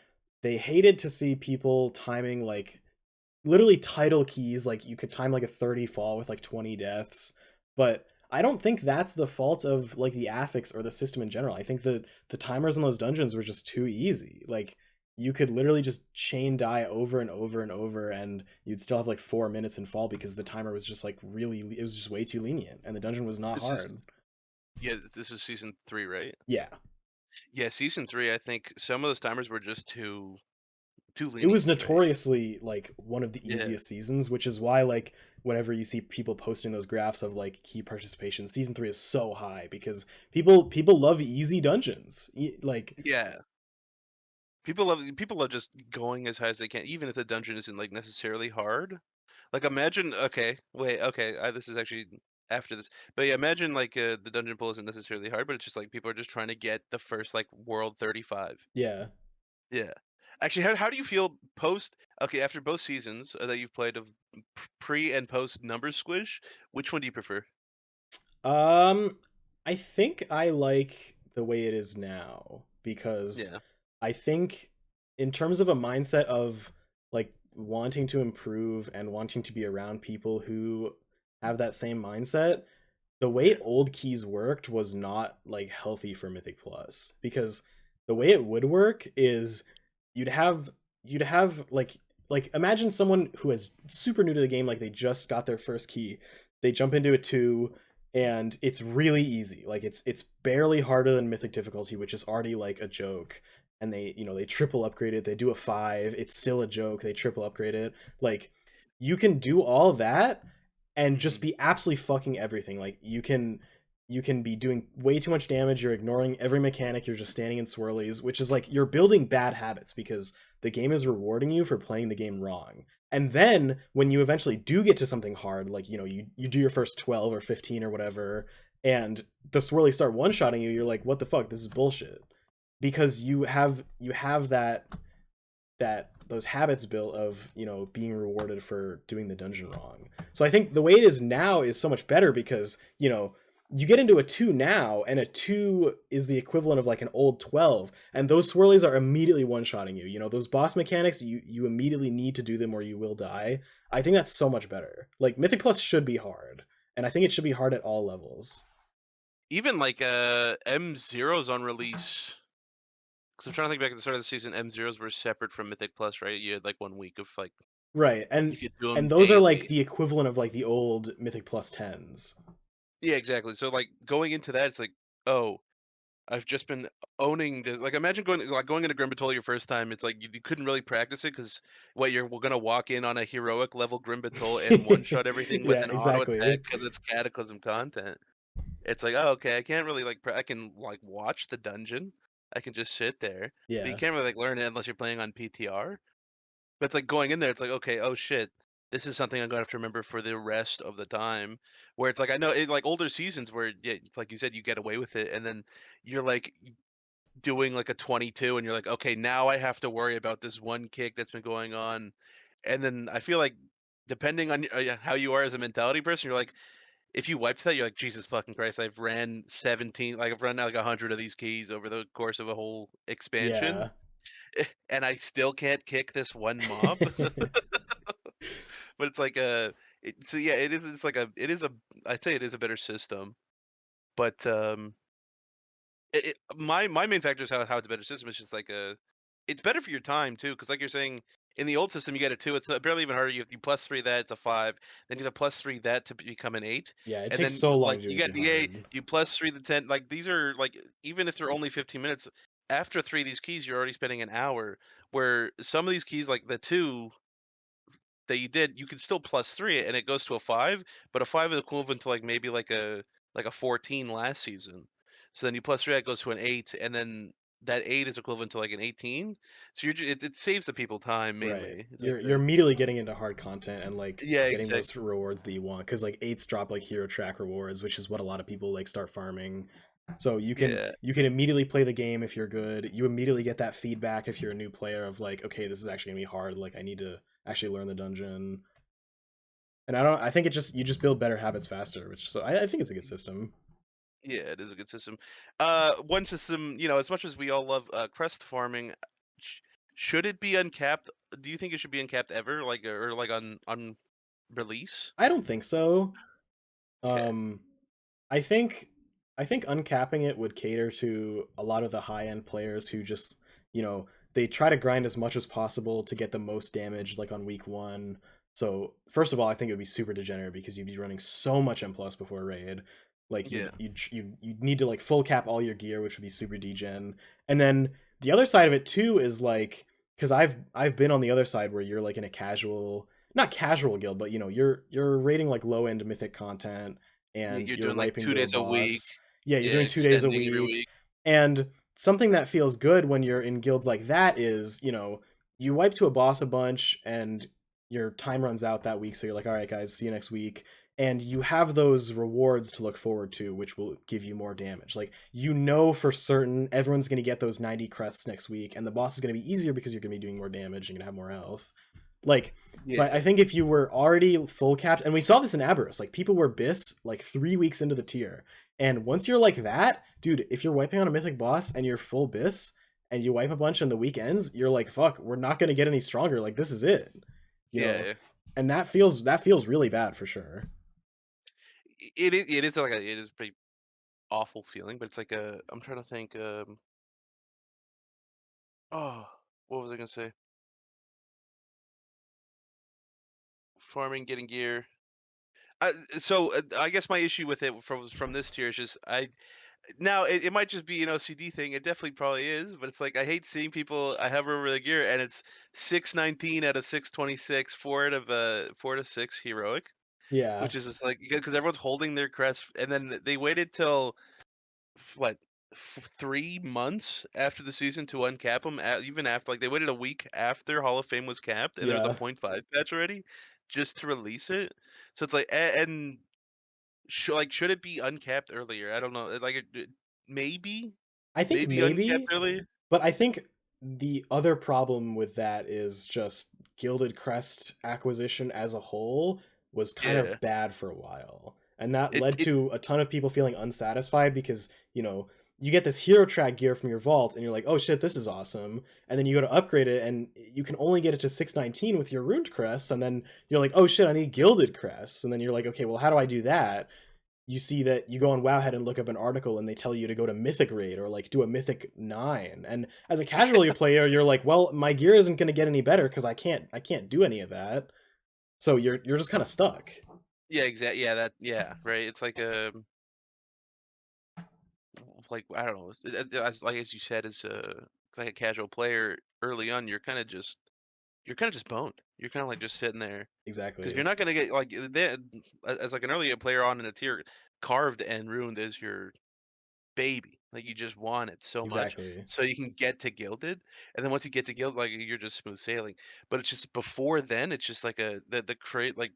they hated to see people timing like literally title keys, like you could time like a 30 fall with like 20 deaths. But I don't think that's the fault of like the affix or the system in general. I think the timers in those dungeons were just too easy. Like you could literally just chain die over and over and over, and you'd still have like 4 minutes in fall because the timer was just like really, it was just way too lenient and the dungeon was not This is hard. yeah, this is season 3, right? Yeah. Yeah, season 3. I think some of those timers were just too It was lenient, right? notoriously like one of the Yeah, easiest seasons, which is why like whenever you see people posting those graphs of like key participation, season 3 is so high because people love easy dungeons. Like, yeah. People love just going as high as they can, even if the dungeon isn't like necessarily hard. Like imagine, okay, wait, okay, this is actually after this, but yeah, imagine like the dungeon pull isn't necessarily hard, but it's just like people are just trying to get the first like world 35. yeah. Yeah. Actually, how do you feel post okay, after both seasons, that you've played of pre and post numbers squish, which one do you prefer? Um, I think I like the way it is now because Yeah. I think in terms of a mindset of like wanting to improve and wanting to be around people who have that same mindset, the way Yeah. old keys worked was not like healthy for Mythic Plus, because the way it would work is you'd have you'd have imagine someone who is super new to the game, like they just got their first key, they jump into it 2, and it's really easy, like it's barely harder than Mythic difficulty, which is already like a joke, and they triple upgrade it, they do a 5, it's still a joke, they triple upgrade it. Like you can do all that and just Mhm. be absolutely fucking everything. Like you can be doing way too much damage, you're ignoring every mechanic, you're just standing in swirlies, which is like you're building bad habits because the game is rewarding you for playing the game wrong. And then when you eventually do get to something hard, like you do your first 12 or 15 or whatever, and the swirlies start one-shotting you, you're like, what the fuck, this is bullshit. Because you have that that those habits built of, being rewarded for doing the dungeon wrong. So I think the way it is now is so much better because, you get into a 2 now, and a 2 is the equivalent of like an old 12, and those swirlies are immediately one-shotting you. Those boss mechanics, you immediately need to do them or you will die. I think that's so much better. Like Mythic Plus should be hard, and I think it should be hard at all levels. Even like M zeros on release. Because I'm trying to think back at the start of the season, M zeros were separate from Mythic Plus, right? You had like 1 week of like Right, you could do and them those are like daily. the equivalent of like the old Mythic Plus 10s. Yeah, exactly. So like going into that, it's like, oh, I've just been owning this. Like, imagine going into Grimbatol your first time. It's like you couldn't really practice it because what you're gonna walk in on a heroic level Grimbatol and one shot everything with Yeah, an auto attack exactly. because it's Cataclysm content. It's like, oh, okay, I can't really like I can like watch the dungeon. I can just sit there, but you Yeah. can't really like learn it unless you're playing on PTR. But it's like going in there, it's like, okay, oh shit, this is something I'm gonna have to remember for the rest of the time. Where it's like I know in like older seasons where yeah, like you said, you get away with it, and then you're like doing like a 22, and you're like, okay, now I have to worry about this one kick that's been going on, and then I feel like depending on yeah, how you are as a mentality person, you're like, if you wiped that, you're like, Jesus fucking Christ, I've ran 17, like I've run like 100 of these keys over the course of a whole expansion, Yeah. and I still can't kick this one mob. But it's like so yeah, it is. It's like it is a. I'd say it is a better system, but my main factor is how it's a better system. It's just like it's better for your time too, because like you're saying, in the old system you get a 2. It's barely even harder. You plus 3 that, it's a 5. Then you have to plus 3 that to become an 8, Yeah, it and takes then so long like to do you get anything the 8. hard. You plus 3 the 10. Like these are like even if they're only 15 minutes. After 3 of these keys, you're already spending an hour. Where some of these keys, like the 2, that you did, you can still plus 3 it and it goes to a 5, but a 5 is equivalent to like maybe like a 14 last season. So then you plus 3 it goes to an 8, and then that 8 is equivalent to like an 18. So it saves the people time Right. mainly. Is I You're think. immediately getting into hard content and like Yeah, getting those exactly. rewards that you want because like eights drop like hero track rewards, which is what a lot of people like start farming. So Yeah. you can immediately play the game if you're good. You immediately get that feedback if you're a new player of like, okay, this is actually gonna be hard. Like I need to actually learn the dungeon. And I think it just you just build better habits faster, which so I think it's a good system. Yeah, it is a good system. One system, as much as we all love crest farming, sh- should it be uncapped? Do you think it should be uncapped ever, like or like on release? I don't think so. Okay. Um I think I think uncapping it would cater to a lot of the high end players who just, they try to grind as much as possible to get the most damage like on week 1. So, first of all, I think it would be super degenerate because you'd be running so much M plus before raid. Like Yeah. you'd need to like full cap all your gear, which would be super degen. And then the other side of it too is like cuz I've been on the other side where you're like in a casual, not casual guild, but you're raiding like low end mythic content and You're you're doing like wiping 2 to a days a week. boss. Yeah, you're Yeah, doing 2 days a extending every week. week. And something that feels good when you're in guilds like that is, you wipe to a boss a bunch and your time runs out that week. So you're like, all right, guys, see you next week. And you have those rewards to look forward to, which will give you more damage. Like, for certain everyone's going to get those 90 crests next week, and the boss is going to be easier because you're going to be doing more damage and going to have more health. Like, so I Yeah, think if you were already full capped, and we saw this in Aberrus, like people were bis like 3 weeks into the tier, and once you're like that, dude, if you're wiping on a mythic boss and you're full bis and you wipe a bunch on the weekends, you're like, fuck, we're not gonna get any stronger. Like this is it, you know, yeah. and that feels really bad for sure. It is like it is a pretty awful feeling, but it's like I'm trying to think. Oh, what was I gonna say? Farming, getting gear. So I guess my issue with it from this tier is just now it might just be an OCD thing. It definitely probably is, but it's like I hate seeing people I have over the gear and it's 619 out of 626, 4 to 6 heroic, Yeah, which is just like because everyone's holding their crest, and then they waited till what 3 months after the season to uncap them. Even after like they waited a week after Hall of Fame was capped, and there was a yeah. point 0.5 patch already, just to release it. So it's like and should it be uncapped earlier? I don't know. Maybe I think maybe uncapped maybe, earlier. but I think. the other problem with that is just Gilded Crest acquisition as a whole was kind Yeah. of bad for a while. And that It led it to a ton of people feeling unsatisfied because, you get this hero track gear from your vault and you're like, "Oh shit, this is awesome." And then you go to upgrade it and you can only get it to 619 with your ruined crests and then you're like, "Oh shit, I need gilded crests." And then you're like, "Okay, well how do I do that?" You see that you go on Wowhead and look up an article and they tell you to go to Mythic Raid or like do a Mythic 9. And as a casual player, you're like, well, my gear isn't going to get any better because I can't do any of that. So you're just kind of stuck. yeah, exactly. Yeah, yeah, right. It's like I don't know. Like as you said, as like a casual player early on, you're kind of just boned. You're kind of like just sitting there because you're Exactly. not gonna get like as like an earlier player on in a tier, carved and ruined is your baby. Like you just want it so much, Exactly. so you can get to gilded, and then once you get to gilded, like you're just smooth sailing. But it's just before then, it's just like the create like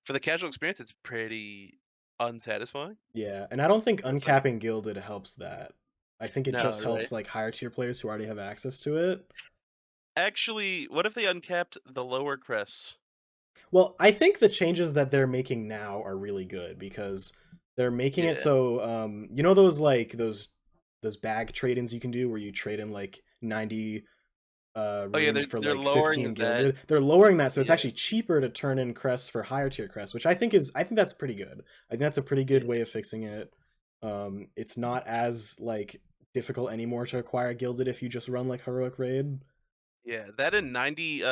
for the casual experience, it's pretty unsatisfying. Yeah, and I don't think It's like uncapping Gilded helps that. I think it no, just right? helps like higher tier players who already have access to it. Actually, what if they uncapped the lower crests? Well, I think the changes that they're making now are really good because they're making it Yeah. so you know those like those bag trade-ins you can do where you trade in like 90 Oh yeah, ruined for they're like lowering 15 that. gilded. They're lowering that so it's Yeah, actually cheaper to turn in crests for higher tier crests, which I think that's pretty good. I think that's a pretty good yeah, way of fixing it. It's not as like difficult anymore to acquire gilded if you just run like heroic raid. yeah. That and 90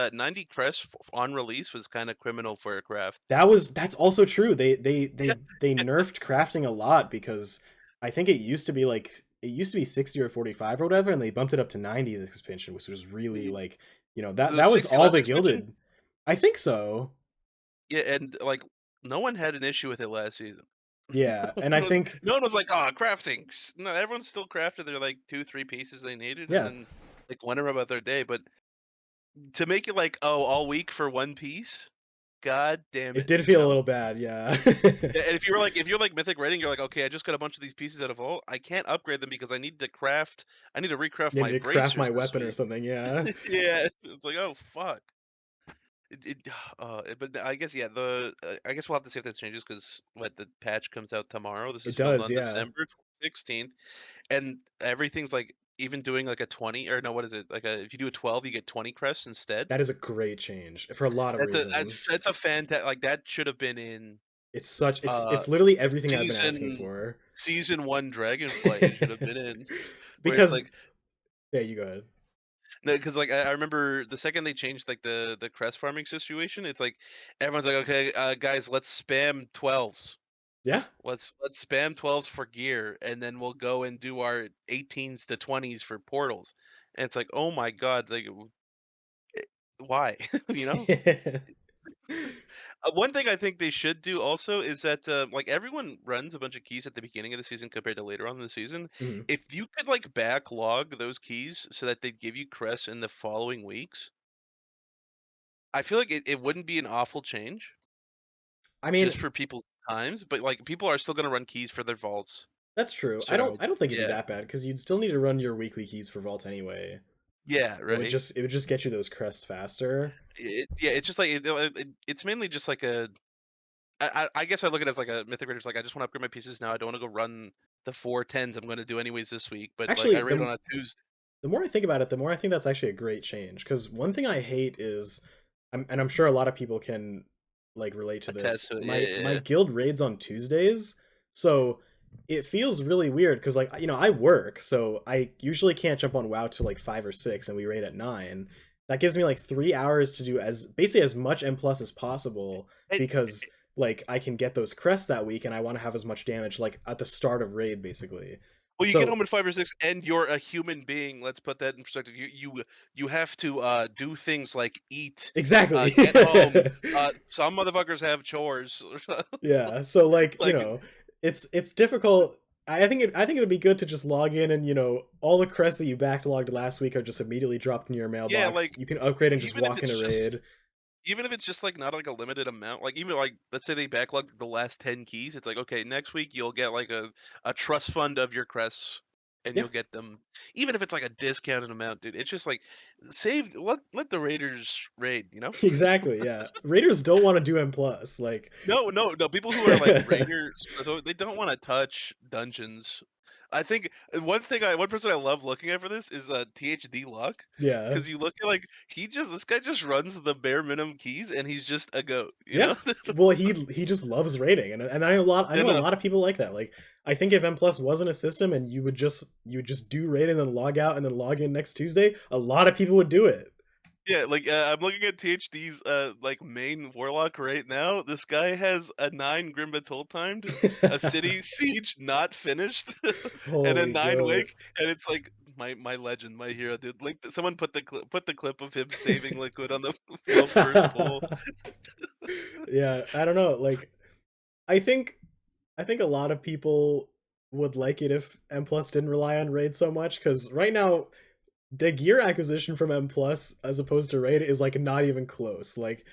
crests on release was kind of criminal for a craft. That's also true. They nerfed crafting a lot because I think it used to be 60 or 45 or whatever, and they bumped it up to 90 this expansion, which was really Y- like, that The that was 60 all last the expansion? gilded. I think so. Yeah, and like no one had an issue with it last season. Yeah, and I No one think no one was like, "Oh, crafting." No, everyone still crafted their like 2, 3 pieces they needed and yeah, then like went about their day. But to make it like, oh, all week for one piece, god damn it it, did you feel a know? little bad, yeah. Yeah, and if you're like mythic rating, you're like, okay, I just got a bunch of these pieces out of vault. I can't upgrade them because I need to recraft Needed my to craft my bracers this weapon or week. something, yeah. Yeah, it's like, oh fuck. But I guess yeah. I guess we'll have to see if that changes because what the patch comes out tomorrow. This It is filmed does, on yeah. December 16th, and everything's like even doing like a 20 or no, what is it? Like a if you do a 12, you get 20 crests instead. That is a great change for a lot of reasons. That's a fantastic like that should have been in uh It's literally everything I've been asking season for. season 1 Dragonflight. It should have been in where it's Because like yeah, you go ahead. no, because like I remember the second they changed like the crest farming situation, it's like everyone's like, okay, guys, let's spam 12s. Yeah. Let's spam 12s for gear, and then we'll go and do our 18s to 20s for portals. And it's like, oh my god, like why? You know? One thing I think they should do also is that like everyone runs a bunch of keys at the beginning of the season compared to later on in the season. Mhm. If you could like backlog those keys so that they give you crests in the following weeks, I feel like it wouldn't be an awful change I mean, just for people's times, but like people are still gonna run keys for their vaults. that's true. So I don't think it'd be yeah. that bad because you'd still need to run your weekly keys for Vault anyway. Yeah, right. It would just get you those crests faster. Yeah, it's just like it's mainly just like a. I guess I look at it as like a mythic raiders. Like I just want to upgrade my pieces now. I don't want to go run the 4 10s I'm going to do anyways this week. But like I Actually, raid on a Tuesday. the more I think about it, the more I think that's actually a great change. Because one thing I hate is, and I'm sure a lot of people can like relate to A this. test. So yeah, My yeah, guild raids on Tuesdays, so it feels really weird because like I work, so I usually can't jump on WoW till like 5 or 6, and we raid at 9. That gives me like 3 hours to do as basically as much M plus as possible yeah. because like I can get those crests that week, and I want to have as much damage like at the start of raid basically. Well, you get So home at 5 or 6, and you're a human being. Let's put that in perspective. You have to do things like eat, exactly. get home. Some motherfuckers have chores. Yeah, so like, Like it's difficult. I think it would be good to just log in and, all the crests that you backlogged last week are just immediately dropped in your yeah, mailbox. like You can upgrade and just even if walk in it's a just raid. Even if it's just, like, not, like, a limited amount, like, even, like, let's say they backlogged the last 10 keys, it's like, "Okay, next week you'll get, like, a trust fund of your crests," and Yeah. you'll get them even if it's like a discounted amount, dude. It's just like save let the Raiders raid, you know? Exactly, yeah. Raiders don't wanna do M+, like No, no, no, people who are like Raiders, so they don't wanna touch dungeons. I think one person I love looking at for this is, THD Luck, Yeah. because you look at, like, this guy just runs the bare minimum keys, and he's just a goat, you Yeah. know? Well, he just loves raiding, and I know And, a lot of people like that, like, I think if M+ wasn't a system and you would just do raid and then log out and then log in next Tuesday, a lot of people would do it. yeah, like, I'm looking at THD's, like, main warlock right now. This guy has a 9 Grim Battle timed, a city siege not finished, and a Holy 9 goat. wake, and it's like my legend, my hero, dude. Someone put the clip of him saving Liquid on the first pull. Yeah, I don't know, like, I think I think a lot of people would like it if M+ didn't rely on raid so much because right now the gear acquisition from M+ as opposed to raid is, like, not even close, like,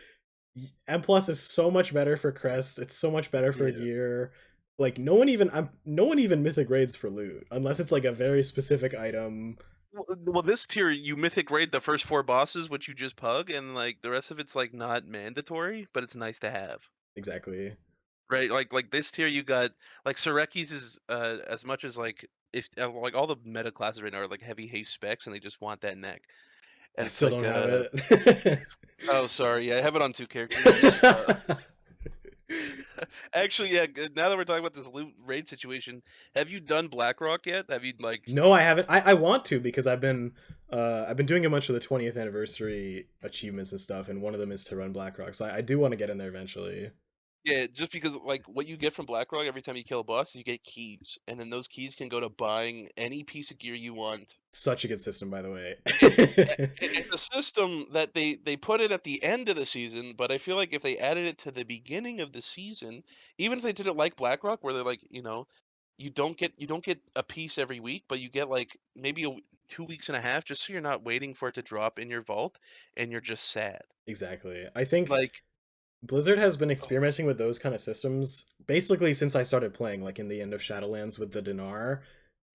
M+ is so much better for crest, it's so much better for Yeah. gear, like, no one even mythic raids for loot, unless it's, like, a very specific item. Well, this tier, you mythic raid the first 4 bosses, which you just pug, and, like, the rest of it's, like, not mandatory, but it's nice to have. Exactly. Right, like this tier you got like Sareki's is as much as like if like all the meta classes right now are like heavy haste specs and they just want that neck. And I it's still like don't have it. oh sorry, yeah, I have it on 2 characters. Actually yeah, now that we're talking about this loot raid situation, have you done BlackRock yet? Have you like No, I haven't. I want to because I've been doing a bunch of the 20th anniversary achievements and stuff, and one of them is to run BlackRock. So I do want to get in there eventually. yeah, just because like what you get from BlackRock every time you kill a boss is you get keys, and then those keys can go to buying any piece of gear you want. Such a good system, by the It way. it's a system that they put it at the end of the season, but I feel like if they added it to the beginning of the season, even if they did it like BlackRock, where they're like, you don't get a piece every week, but you get like maybe 2 weeks and a half, just so you're not waiting for it to drop in your vault, and you're just sad. Exactly. I think Like, Blizzard has been oh, experimenting with those kind of systems basically since I started playing, like in the end of Shadowlands with the Dinar,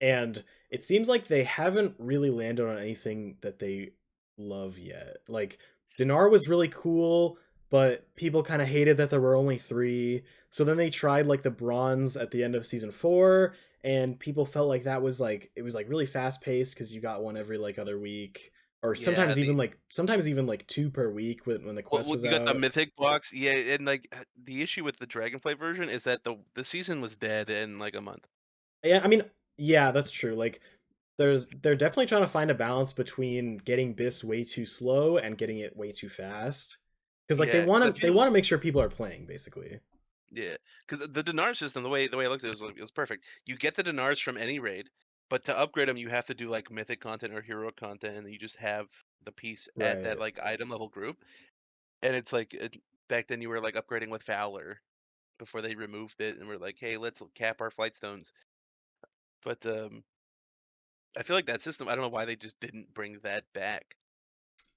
and it seems like they haven't really landed on anything that they love yet. Like Dinar was really cool, but people kind of hated that there were only 3. So then they tried like the bronze at the end of season 4, and people felt like that was like it was like really fast paced because you got one every like other week, or yeah, sometimes even like 2 per week when the quest well, was you got the out. mythic box, yeah, and like the issue with the Dragonflight version is that the season was dead in like a month. Yeah, I mean, yeah, that's true. Like, they're definitely trying to find a balance between getting Bis way too slow and getting it way too fast. Because like Yeah, because I they feel want to make sure people are playing, basically. yeah, because the dinar system, the way I looked at it was like, it was perfect. You get the dinars from any raid, but to upgrade them, you have to do like mythic content or hero content, and then you just have the piece at that Right. like item level group. And it's like back then you were like upgrading with Valor before they removed it, and we're like, hey, let's cap our flight stones. But I feel like that system. I don't know why they just didn't bring that back,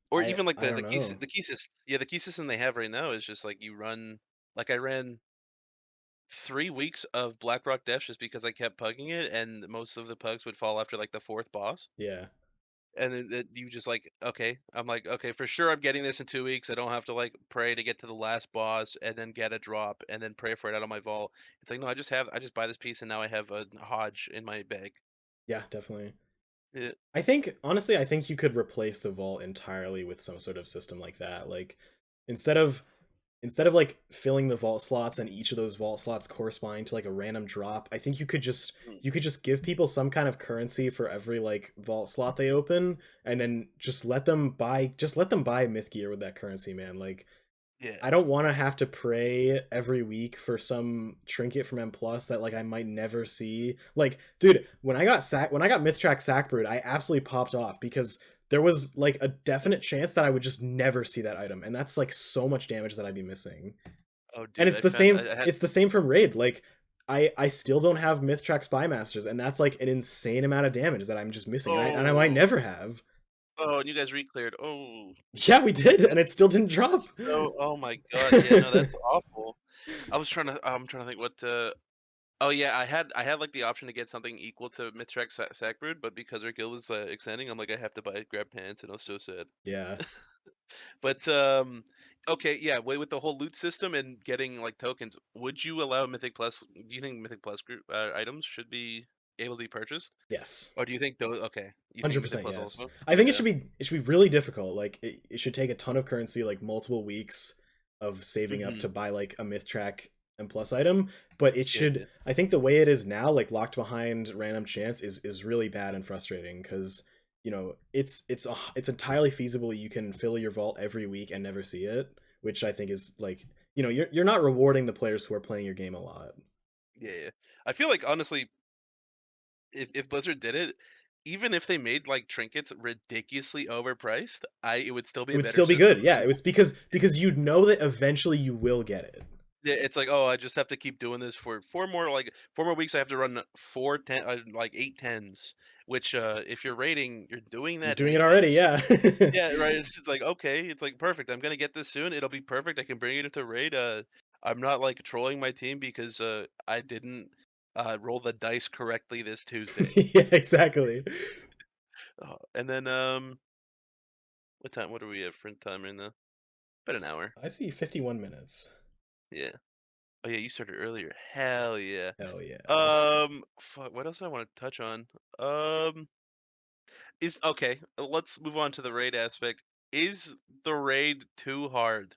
or even like I don't the know. key system. Yeah, the key system they have right now is just like you run. Like I ran 3 weeks of Blackrock Depths just because I kept pugging it, and most of the pugs would fall after, like, the 4th boss, Yeah. and then you just like, "Okay." I'm like, "Okay, for sure I'm getting this in 2 weeks, I don't have to, like, pray to get to the last boss and then get a drop and then pray for it out of my vault." It's like, "No, I just buy this piece and now I have a Hodge in my bag." Yeah, definitely. Yeah. I think honestly, I think you could replace the vault entirely with some sort of system like that. Like instead of like filling the vault slots and each of those vault slots corresponding to like a random drop, I think Mm. you could just give people some kind of currency for every like vault slot they open, and then just let them buy myth gear with that currency, man. Like Yeah. I don't want to have to pray every week for some trinket from M plus that like I might never see. Like, dude, when I got Myth Track Sack Brood, I absolutely popped off because there was like a definite chance that I would just never see that item, and that's like so much damage that I'd be missing. Oh, And dude, I had it's the same from Raid. Like I still don't have Myth Track Spy Masters, and that's like an insane amount of damage that I'm just missing, and I might oh, never have. oh, and you guys re-cleared. Oh, Yeah, we did, that and it still didn't drop. so oh my god, yeah, no, that's awful. I'm trying to think what, Oh yeah, I had like the option to get something equal to Mithrax Sackbrood, but because our guild was extending, I'm like I have to buy it, grab pants, and I was so sad. Yeah. But okay, yeah, with the whole loot system and getting like tokens, would you allow Mythic Plus? Do you think Mythic Plus group items should be able to be purchased, Yes. or do you think those? Okay, you think Mythic 100% Plus yes. also? I think Yeah, it should be really difficult. Like it should take a ton of currency, like multiple weeks of saving up hmm to buy like a myth track and plus item, but it yeah, should yeah, I think the way it is now, like locked behind random chance is really bad and frustrating cuz it's entirely feasible you can fill your vault every week and never see it, which I think is like, you're not rewarding the players who are playing your game a lot. yeah, yeah. I feel like honestly, if Blizzard did it, even if they made like trinkets ridiculously overpriced, I it would still be It a would better still be good. system Yeah, than. it was because you know that eventually you will get it. Yeah, it's like, "Oh, I just have to keep doing this for 4 more weeks, I have to run like 8 tens," which, if you're rating, you're doing You're that doing it already, anyways. yeah. Yeah, right, it's just like, "Okay," it's like, "Perfect, I'm gonna get this soon, it'll be perfect, I can bring it into raid, I'm not, like, trolling my team because, I didn't, roll the dice correctly this Tuesday." Yeah, exactly. And then, what are we at for time right now? About an hour. I see 51 minutes. Yeah. Oh, yeah, you started earlier. Hell yeah. Hell yeah. Fuck, what else do I wanna touch on? Um, is okay, let's move on to the raid aspect. Is the raid too hard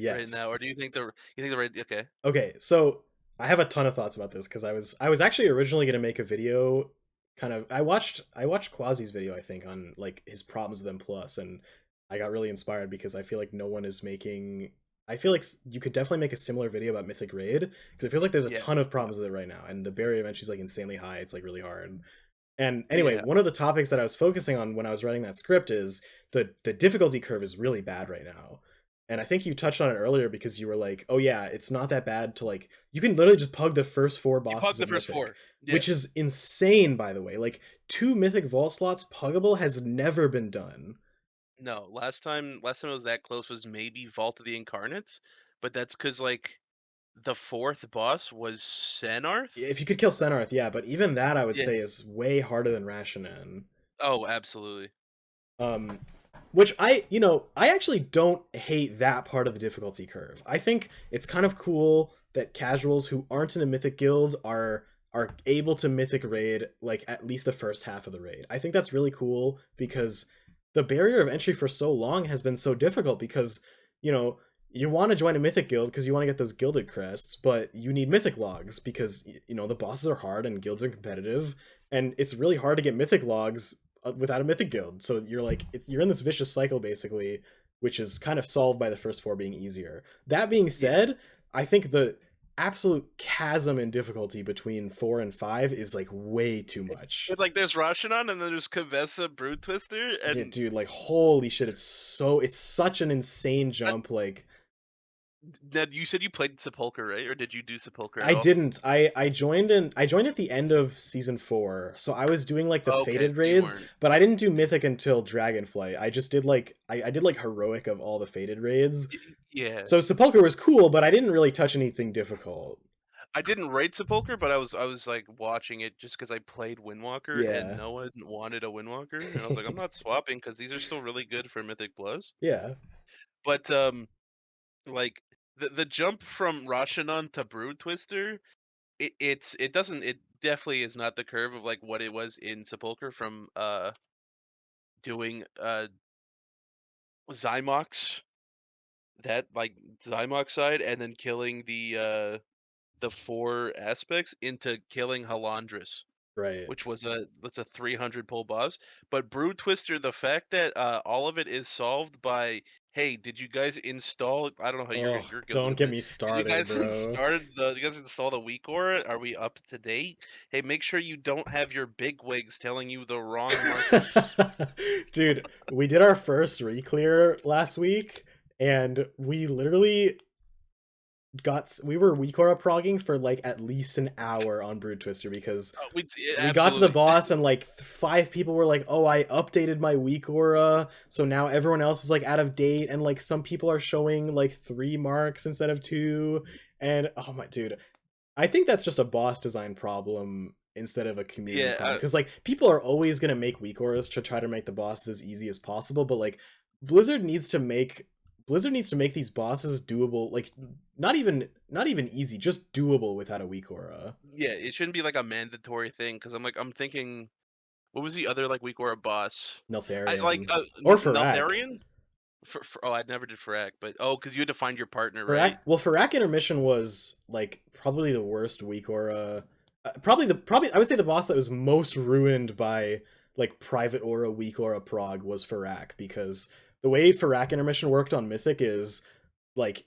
right now, Yes. or do you think the raid okay. Okay, so I have a ton of thoughts about this because I was actually originally gonna make a video. Kind of, I watched Quasi's video, I think, on like his problems with M plus, and I got really inspired because I feel like no one is making. I feel like you could definitely make a similar video about Mythic Raid because it feels like there's a Yeah, ton of yeah, problems with it right now, and the barrier of entry is like insanely high. It's like really hard. And anyway, yeah. one of the topics that I was focusing on when I was writing that script is the difficulty curve is really bad right now. And I think you touched on it earlier because you were like, "Oh yeah, it's not that bad to like you can literally just pug the first four You pug bosses the of first Mythic," 4. Yeah. which is insane by the way. Like 2 Mythic Vault slots puggable has never been done. No, last time it was that close was maybe Vault of the Incarnates, but that's because like, the 4th boss was Senarth? If you could kill Senarth, yeah, but even that I would Yeah. say is way harder than Rashinan. Oh, absolutely. Um, which I actually don't hate that part of the difficulty curve. I think it's kind of cool that casuals who aren't in a mythic guild are able to mythic raid like at least the first half of the raid. I think that's really cool because the barrier of entry for so long has been so difficult because, you know, you want to join a mythic guild because you want to get those gilded crests, but you need mythic logs because the bosses are hard and guilds are competitive, and it's really hard to get mythic logs without a mythic guild. So you're in this vicious cycle basically, which is kind of solved by the first 4 being easier. That being Yeah. said, I think the absolute chasm in difficulty between 4 and 5 is like way too much. It's like there's Rashinon and then there's Kavessa Brood Twister, Yeah, and dude, like holy shit, it's such an insane that jump. Like now you said you played Sepulcher, right? Or did you do Sepulcher at I all? didn't. I joined at the end of season 4. So I was doing like the Okay, faded so you raids, weren't. but I didn't do mythic until Dragonflight. I just did like I did like heroic of all the faded raids. Yeah. So Sepulcher was cool, but I didn't really touch anything difficult. I didn't raid Sepulcher, but I was, like, watching it just because I played Windwalker and Yeah. no one wanted a Windwalker, and I was like, "I'm not swapping because these are still really good for Mythic Plus." Yeah. But, like, the jump from Rashinon to Brood Twister, it definitely is not the curve of, like, what it was in Sepulcher from, doing, Zymox, that, like, Zymox side, and then killing the 4 aspects into killing Halandris, Right. which was that's a 300 pull boss. But Brood Twister, the fact that all of it is solved by, hey, did you guys install? I don't know how Oh, your guild don't does get it. me Did you started, guys bro. you guys install the weak aura? Are we up to date? Hey, make sure you don't have your big wigs telling you the wrong markers. Dude, we did our first re-clear last week, and we were Weekora progging for like at least an hour on Brood Twister because we got to the Absolutely. boss and like 5 people were like, "Oh, I updated my Weekora, so now everyone else is like out of date," and like some people are showing like 3 marks instead of 2, and oh my dude, I think that's just a boss design problem instead of a community Yeah, problem. Because like people are always gonna make weak auras to try to make the bosses as easy as possible, but like Blizzard needs to make Blizzard needs to make these bosses doable, like not even easy, just doable without a weak aura. yeah, it shouldn't be like a mandatory thing because I'm thinking, what was the other like weak aura boss? I like Neltharion. Or Farak. Neltharion. For oh, I never did Frack, but oh, because you had to find your partner, right? Farak Intermission was like probably the worst weak aura. Probably I would say the boss that was most ruined by like private aura weak aura prog was Farak, because the way Farak Intermission worked on Mythic is like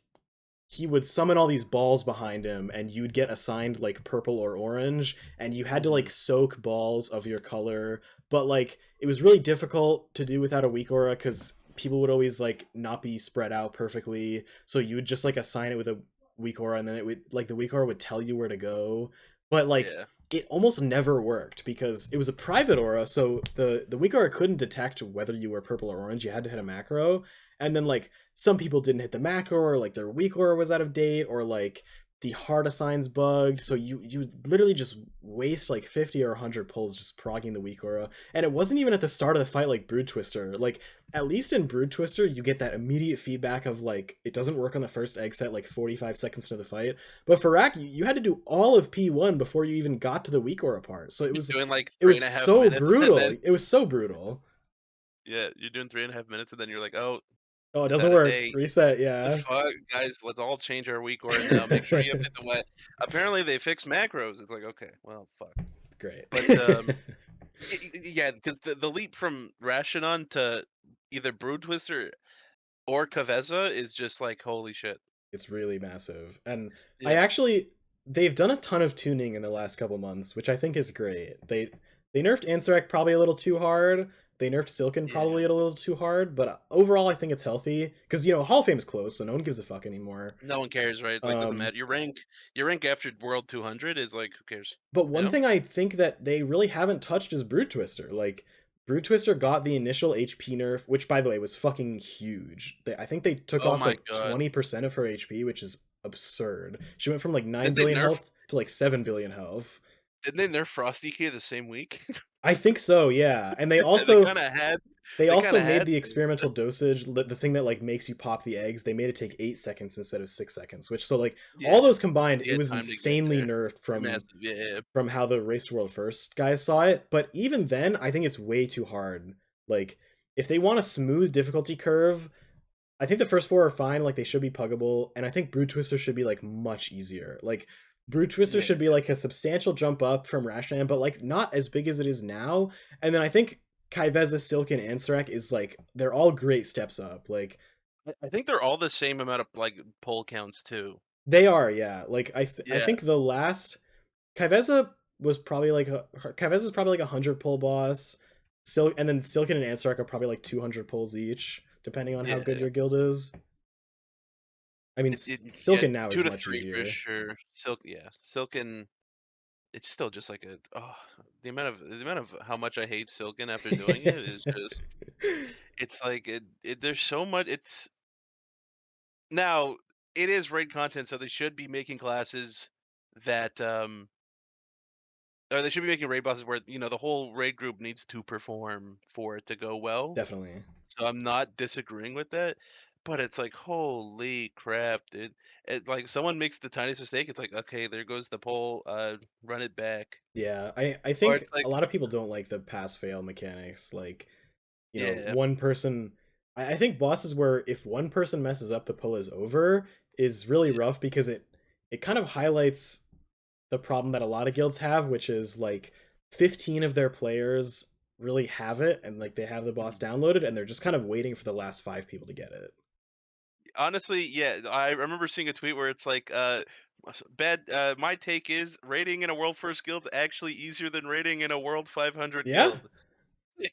he would summon all these balls behind him and you'd get assigned like purple or orange and you had to Hmm. like soak balls of your color, but like it was really difficult to do without a weak aura because people would always like not be spread out perfectly, so you would just like assign it with a weak aura and then it would like the weak aura would tell you where to go, but like Yeah. it almost never worked because it was a private aura, so the weak aura couldn't detect whether you were purple or orange. You had to hit a macro, and then like some people didn't hit the macro, or like their weak aura was out of date, or like the hard assigns bugged, so you would literally just waste like 50 or 100 pulls just progging the weak aura. And it wasn't even at the start of the fight like Brood Twister. Like at least in Brood Twister you get that immediate feedback of like it doesn't work on the first egg set like 45 seconds into the fight, but for Rack you had to do all of P1 before you even got to the weak aura part, so it You're was doing like it three was and a half so minutes, and brutal, then it was so brutal. yeah, you're doing 3.5 minutes, and then you're like, "Oh, Oh, it it's doesn't out of work, date. reset, The yeah. fuck? Guys, let's all change our weak aura now. Make sure you have to the what." Apparently, they fixed macros. It's like, "Okay, well, fuck." Great. But, yeah, because the leap from Rashinon to either Brood Twister or Kaveza is just like, holy shit. It's really massive. And I Yeah, actually they've done a ton of tuning in the last couple months, which I think is great. They nerfed Ansarek probably a little too hard. They nerfed Silken yeah. probably a little too hard, but overall I think it's healthy because Hall of Fame's close, so no one gives a fuck anymore. No one cares, right? It's like, doesn't Um, matter. Your rank after World 200 is like, who cares? But You one know? thing I think that they really haven't touched is Brood Twister. Like, Brood Twister got the initial HP nerf, which by the way was fucking huge. I think they took Oh off my like god. 20% of her HP, which is absurd. She went from like 9 Didn't they billion nerf health to like 7 billion health. didn't they nerf Frosty Key the same week? I think so, yeah. And they They also kinda had they they also kinda made had the to. experimental dosage, the thing that like makes you pop the eggs, they made it take 8 seconds instead of 6 seconds, which so like Yeah, all those combined, you it had was time to get insanely there. nerfed Massive, yeah, yeah. from how the Race to World First guys saw it. But even then, I think it's way too hard. Like, if they want a smooth difficulty curve, I think the first four are fine. Like, they should be puggable, and I think Brood Twister should be like much easier. Like, Brood Twister Yeah. should be like a substantial jump up from Rashnan, but like not as big as it is now. And then I think Kaiveza, Silk, and Ansarek is like they're all great steps up. Like I think they're all the same amount of, like, poll counts too. they are, yeah. Like I Yeah, think the last Kaiveza was probably like Kaiveza's probably like 100 pull boss. And then Silken and Ansarek are probably like 200 pulls each, depending on how good yeah. your guild is. I mean, Yeah, Silken now 2 is to much 3 for easier. sure. Silken, it's still just like a the amount of how much I hate Silken after doing it is just it's like there's so much now, it is raid content, so they should be making classes that, or they should be making raid bosses where, the whole raid group needs to perform for it to go well. Definitely. So I'm not disagreeing with that, but it's like, holy crap, dude. Like someone makes the tiniest mistake, it's like, okay, there goes the pole, run it back. Yeah, I Or think it's like, a lot of people don't like the pass fail mechanics. Like, yeah, one person. I think bosses where if one person messes up, the pull is over is really yeah, rough because it kind of highlights the problem that a lot of guilds have, which is like 15 of their players really have it and like they have the boss mhm. downloaded and they're just kind of waiting for the last 5 people to get it. Honestly, yeah, I remember seeing a tweet where it's like, my take is raiding in a world first guild's actually easier than raiding in a world 500 Yeah, guild.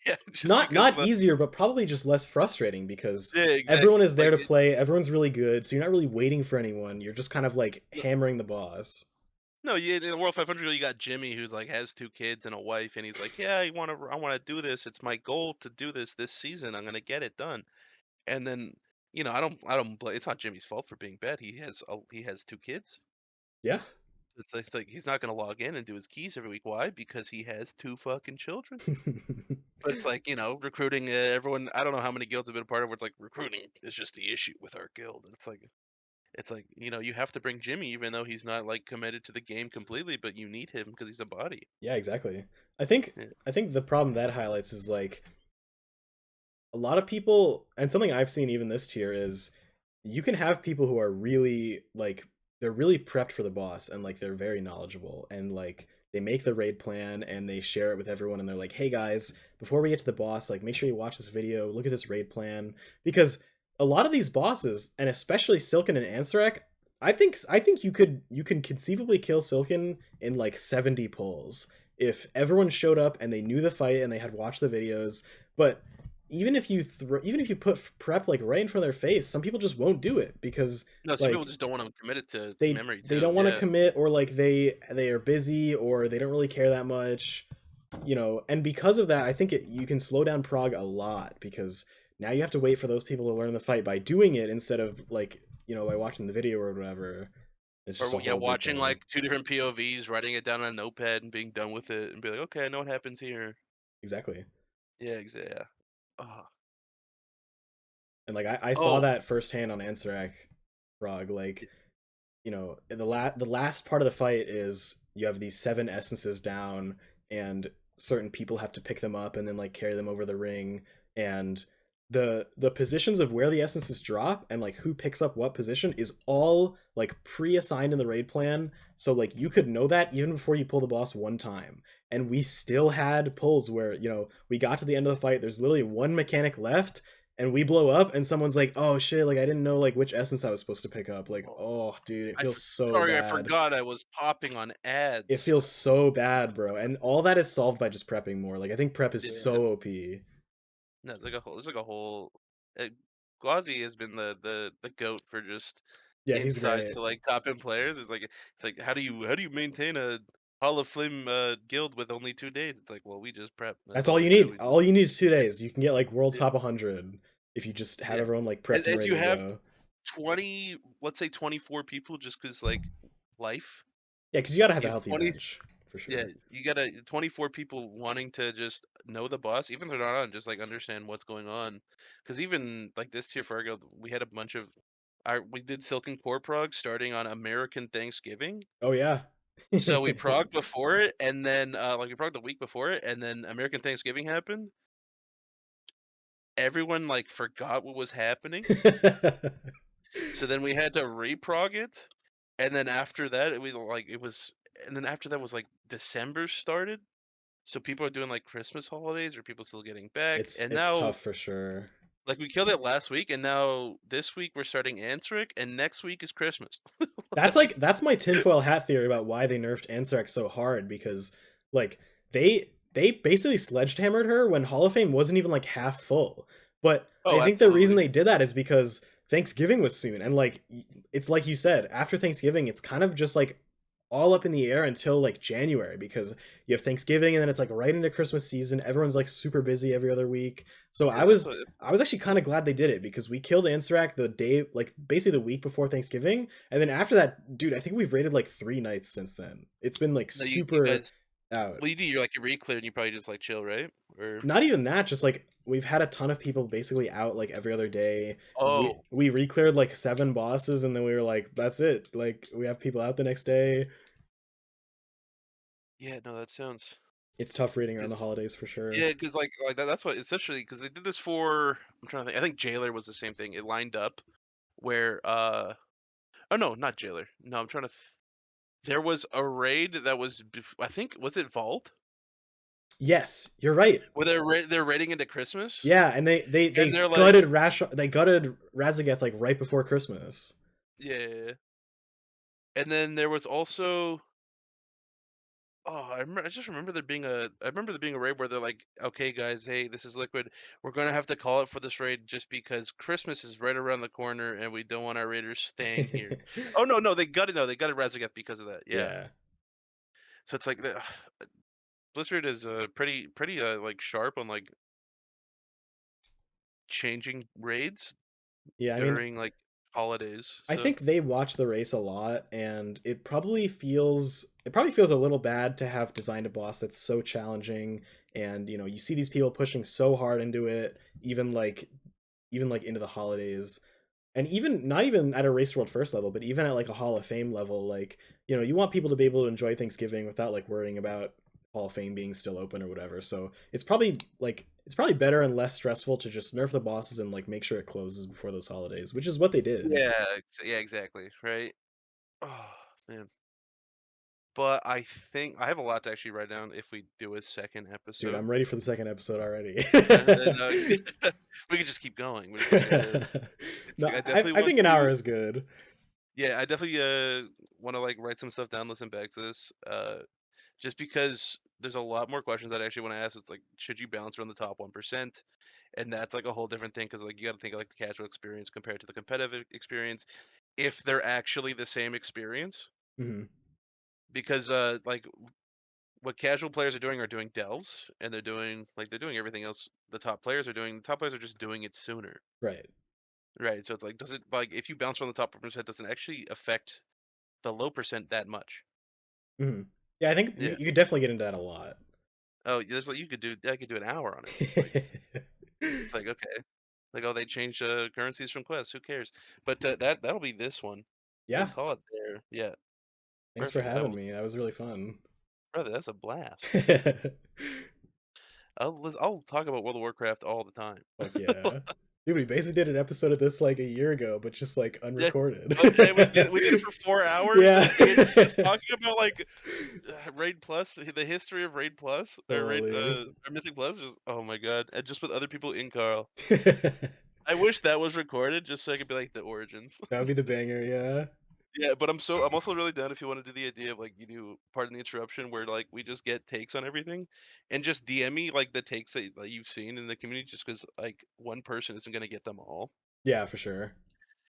Yeah, just not because not the easier, but probably just less frustrating because yeah, everyone exactly. is there Like to play, everyone's really good, so you're not really waiting for anyone, you're just kind of like no, hammering the boss. no, yeah, in the world 500 you got Jimmy who's like has 2 kids and a wife, and he's like, "Yeah, I wanna do this. It's my goal to do this season. I'm gonna get it done." And then, I don't bla it's not Jimmy's fault for being bad. He has 2 kids. Yeah, It's like he's not gonna log in and do his keys every week. Why? Because he has 2 fucking children. But it's like, recruiting, everyone I don't know how many guilds have been a part of where it's like, "Recruiting is just the issue with our guild." And it's like, you have to bring Jimmy even though he's not, like, committed to the game completely, but you need him because he's a body. Yeah, exactly. I think Yeah. I think the problem that highlights is like a lot of people, and something I've seen even this tier is you can have people who are really like they're really prepped for the boss and like they're very knowledgeable and like they make the raid plan and they share it with everyone and they're like, "Hey guys, before we get to the boss, like make sure you watch this video, look at this raid plan." Because a lot of these bosses, and especially Silken and Ansarek, I think you can conceivably kill Silken in like 70 pulls if everyone showed up and they knew the fight and they had watched the videos. But even if you put prep like right in front of their face, some people just won't do it because No, some people like just don't wanna commit it to they memory they too, don't want to yeah. commit, or like they are busy, or they don't really care that much, and because of that I think you can slow down prog a lot because now you have to wait for those people to learn the fight by doing it instead of like by watching the video or whatever. It's just a Or, yeah, whole big watching, thing. like, 2 different POVs, writing it down on a notepad, and being done with it, and be like, "Okay, I know what happens here." Exactly. Yeah, yeah. Oh. And like I saw Oh, that firsthand on Ansarek prog. Like, the last part of the fight is you have these seven essences down, and certain people have to pick them up and then like carry them over the ring, and the positions of where the essences drop and like who picks up what position is all like pre-assigned in the raid plan, so like you could know that even before you pull the boss one time. And we still had pulls where we got to the end of the fight, there's literally one mechanic left, and we blow up and someone's like, "Oh shit, like I didn't know like which essence I was supposed to pick up." Like, oh, oh dude, it I feels for so sorry, I bad. forgot I was popping on It ads. feels so bad, bro. And all that is solved by just prepping more. Like I think prep is Yeah. so OP. No, it's like a whole eh, Gauzy has been the GOAT for just Yeah, he's insights great. to, like, top end players. It's like, how do you maintain a Hall of Fame, guild with only 2 days? It's like, well, we just prep. That's That's all all we you do. need. We just All you need is 2 days. You can get like world yeah, top 100 if you just have yeah. everyone like And prepped and if ready you to have go. 20, let's say 24 people just 'cause, like, life, Yeah, because you gotta have a you have healthy 20. bench for Yeah, sure. you gotta 24 people wanting to just know the boss, even if they're not on, just, like, understand what's going on. Because even, like, this tier for our guild, we had a bunch of we did Silken Core prog starting on American Thanksgiving. Oh yeah. So we progged before it, and then, we progged the week before it, and then American Thanksgiving happened. Everyone, like, forgot what was happening, so then we had to reprog it, and then after that, after that was, like, December started. So people are doing, like, Christmas holidays or people still getting back, it's and it's now tough for sure. like, we killed it last week, and now this week we're starting Ansric, and next week is Christmas. Like That's my tinfoil hat theory about why they nerfed Ansarek so hard, because like they basically sledgehammered her when Hall of Fame wasn't even like half full. But I Oh, think the reason absolutely. they did that is because Thanksgiving was soon, and like it's like you said, after Thanksgiving it's kind of just like all up in the air until like January, because you have Thanksgiving and then it's like right into Christmas season. Everyone's like super busy every other week. So Yeah, that's what it's I was actually kind of glad they did it, because we killed Ansarek the day, like basically the week before Thanksgiving, and then after that, dude, I think we've raided like 3 nights since then. It's been like no, you super guys out. well, you do, you're, like, you re-clear and you probably just, like, chill, right? Or Not even that, just like we've had a ton of people basically out like every other day. We oh, we re-cleared like 7 bosses, and then we were like, that's it. Like we have people out the next day. yeah, no, that sounds It's tough reading around the 'cause holidays for sure. yeah, 'cause, that's what especially because they did this for I'm trying to think, I think Jailer was the same thing. It lined up where, oh, no, not Jailer. No, I'm trying to there was a raid that was I think was it Vault? Yes, you're right. Where they're raiding into Christmas, Yeah, and and they they're like gutted Razageth like right before Christmas. yeah, yeah, yeah. And then there was also I just remember there being a raid where they're like, "Okay, guys, hey, this is Liquid. We're gonna have to call it for this raid just because Christmas is right around the corner and we don't want our raiders staying here." Oh, no, they gutted Razageth because of that, yeah. Yeah. So it's like the Blizzard is, pretty, like, sharp on, like, changing raids Yeah, I mean, during, like holidays, I so think they watch the race a lot, and it probably feels a little bad to have designed a boss that's so challenging, and you see these people pushing so hard into it, even like into the holidays, and even not even at a race world first level, but even at like a Hall of Fame level, like you want people to be able to enjoy Thanksgiving without like worrying about Hall of Fame being still open or whatever. So it's probably better and less stressful to just nerf the bosses and like make sure it closes before those holidays, which is what they did. yeah, yeah, exactly, right? Oh, man. But I think I have a lot to actually write down if we do a second Dude, episode. I'm ready for the second episode already. And, we could just keep going, but it's like, No, I I, definitely I want think an hour to is good. yeah, I definitely, wanna, like, write some stuff down, listen back to this, just because there's a lot more questions that I actually wanna ask. It's like, should you bounce around the top 1%? And that's, like, a whole different thing because like, you gotta think of, like, the casual experience compared to the competitive experience, if they're actually the same experience. Mhm. Because, like, what casual players are doing delves, and they're doing everything else the top players are doing. The top players are just doing it sooner, Right. right? So it's like, does it like if you bounce from the top percent, doesn't actually affect the low percent that much? Mhm. Yeah, I think you Yeah. you could definitely get into that a lot. Oh, there's like I could do an hour on it. It's like okay, like oh they changed currencies from quests. Who cares? But that'll be this one. We'll Yeah, call it there. Yeah, thanks for perfect. I having will, me. That was really fun. brother. That's a blast. I'll talk about World of Warcraft all the time. Fuck yeah. Dude, we basically did an episode of this like a year ago, but just like Yeah. unrecorded. Okay, we did it for 4 hours, Yeah. just talking about like Raid Plus, the history of Raid Plus or Totally. or Mythic Plus. Just oh my god, and just with other people in Carl. I wish that was recorded just so I could be like the origins. That would be the banger, yeah. Yeah, but I'm also really down if you want to do the idea of like you do pardon the interruption where like we just get takes on everything and just DM me like the takes that you've seen in the community just because like one person isn't gonna get them all. Yeah, for sure.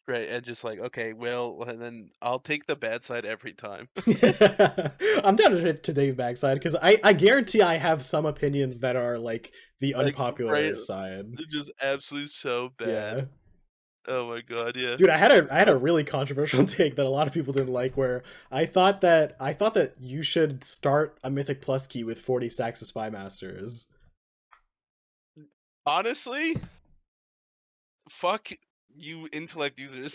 Right, and just like, okay, well, and then I'll take the bad side every time. I'm down to Dave backside because I guarantee I have some opinions that are like the Like, right, unpopular side. just absolutely so bad. Yeah. Oh my god, yeah. Dude, I had a Uh, really controversial take that a lot of people didn't like where I thought that you should start a Mythic Plus key with 40 stacks of Spy Masters. honestly, fuck you intellect users.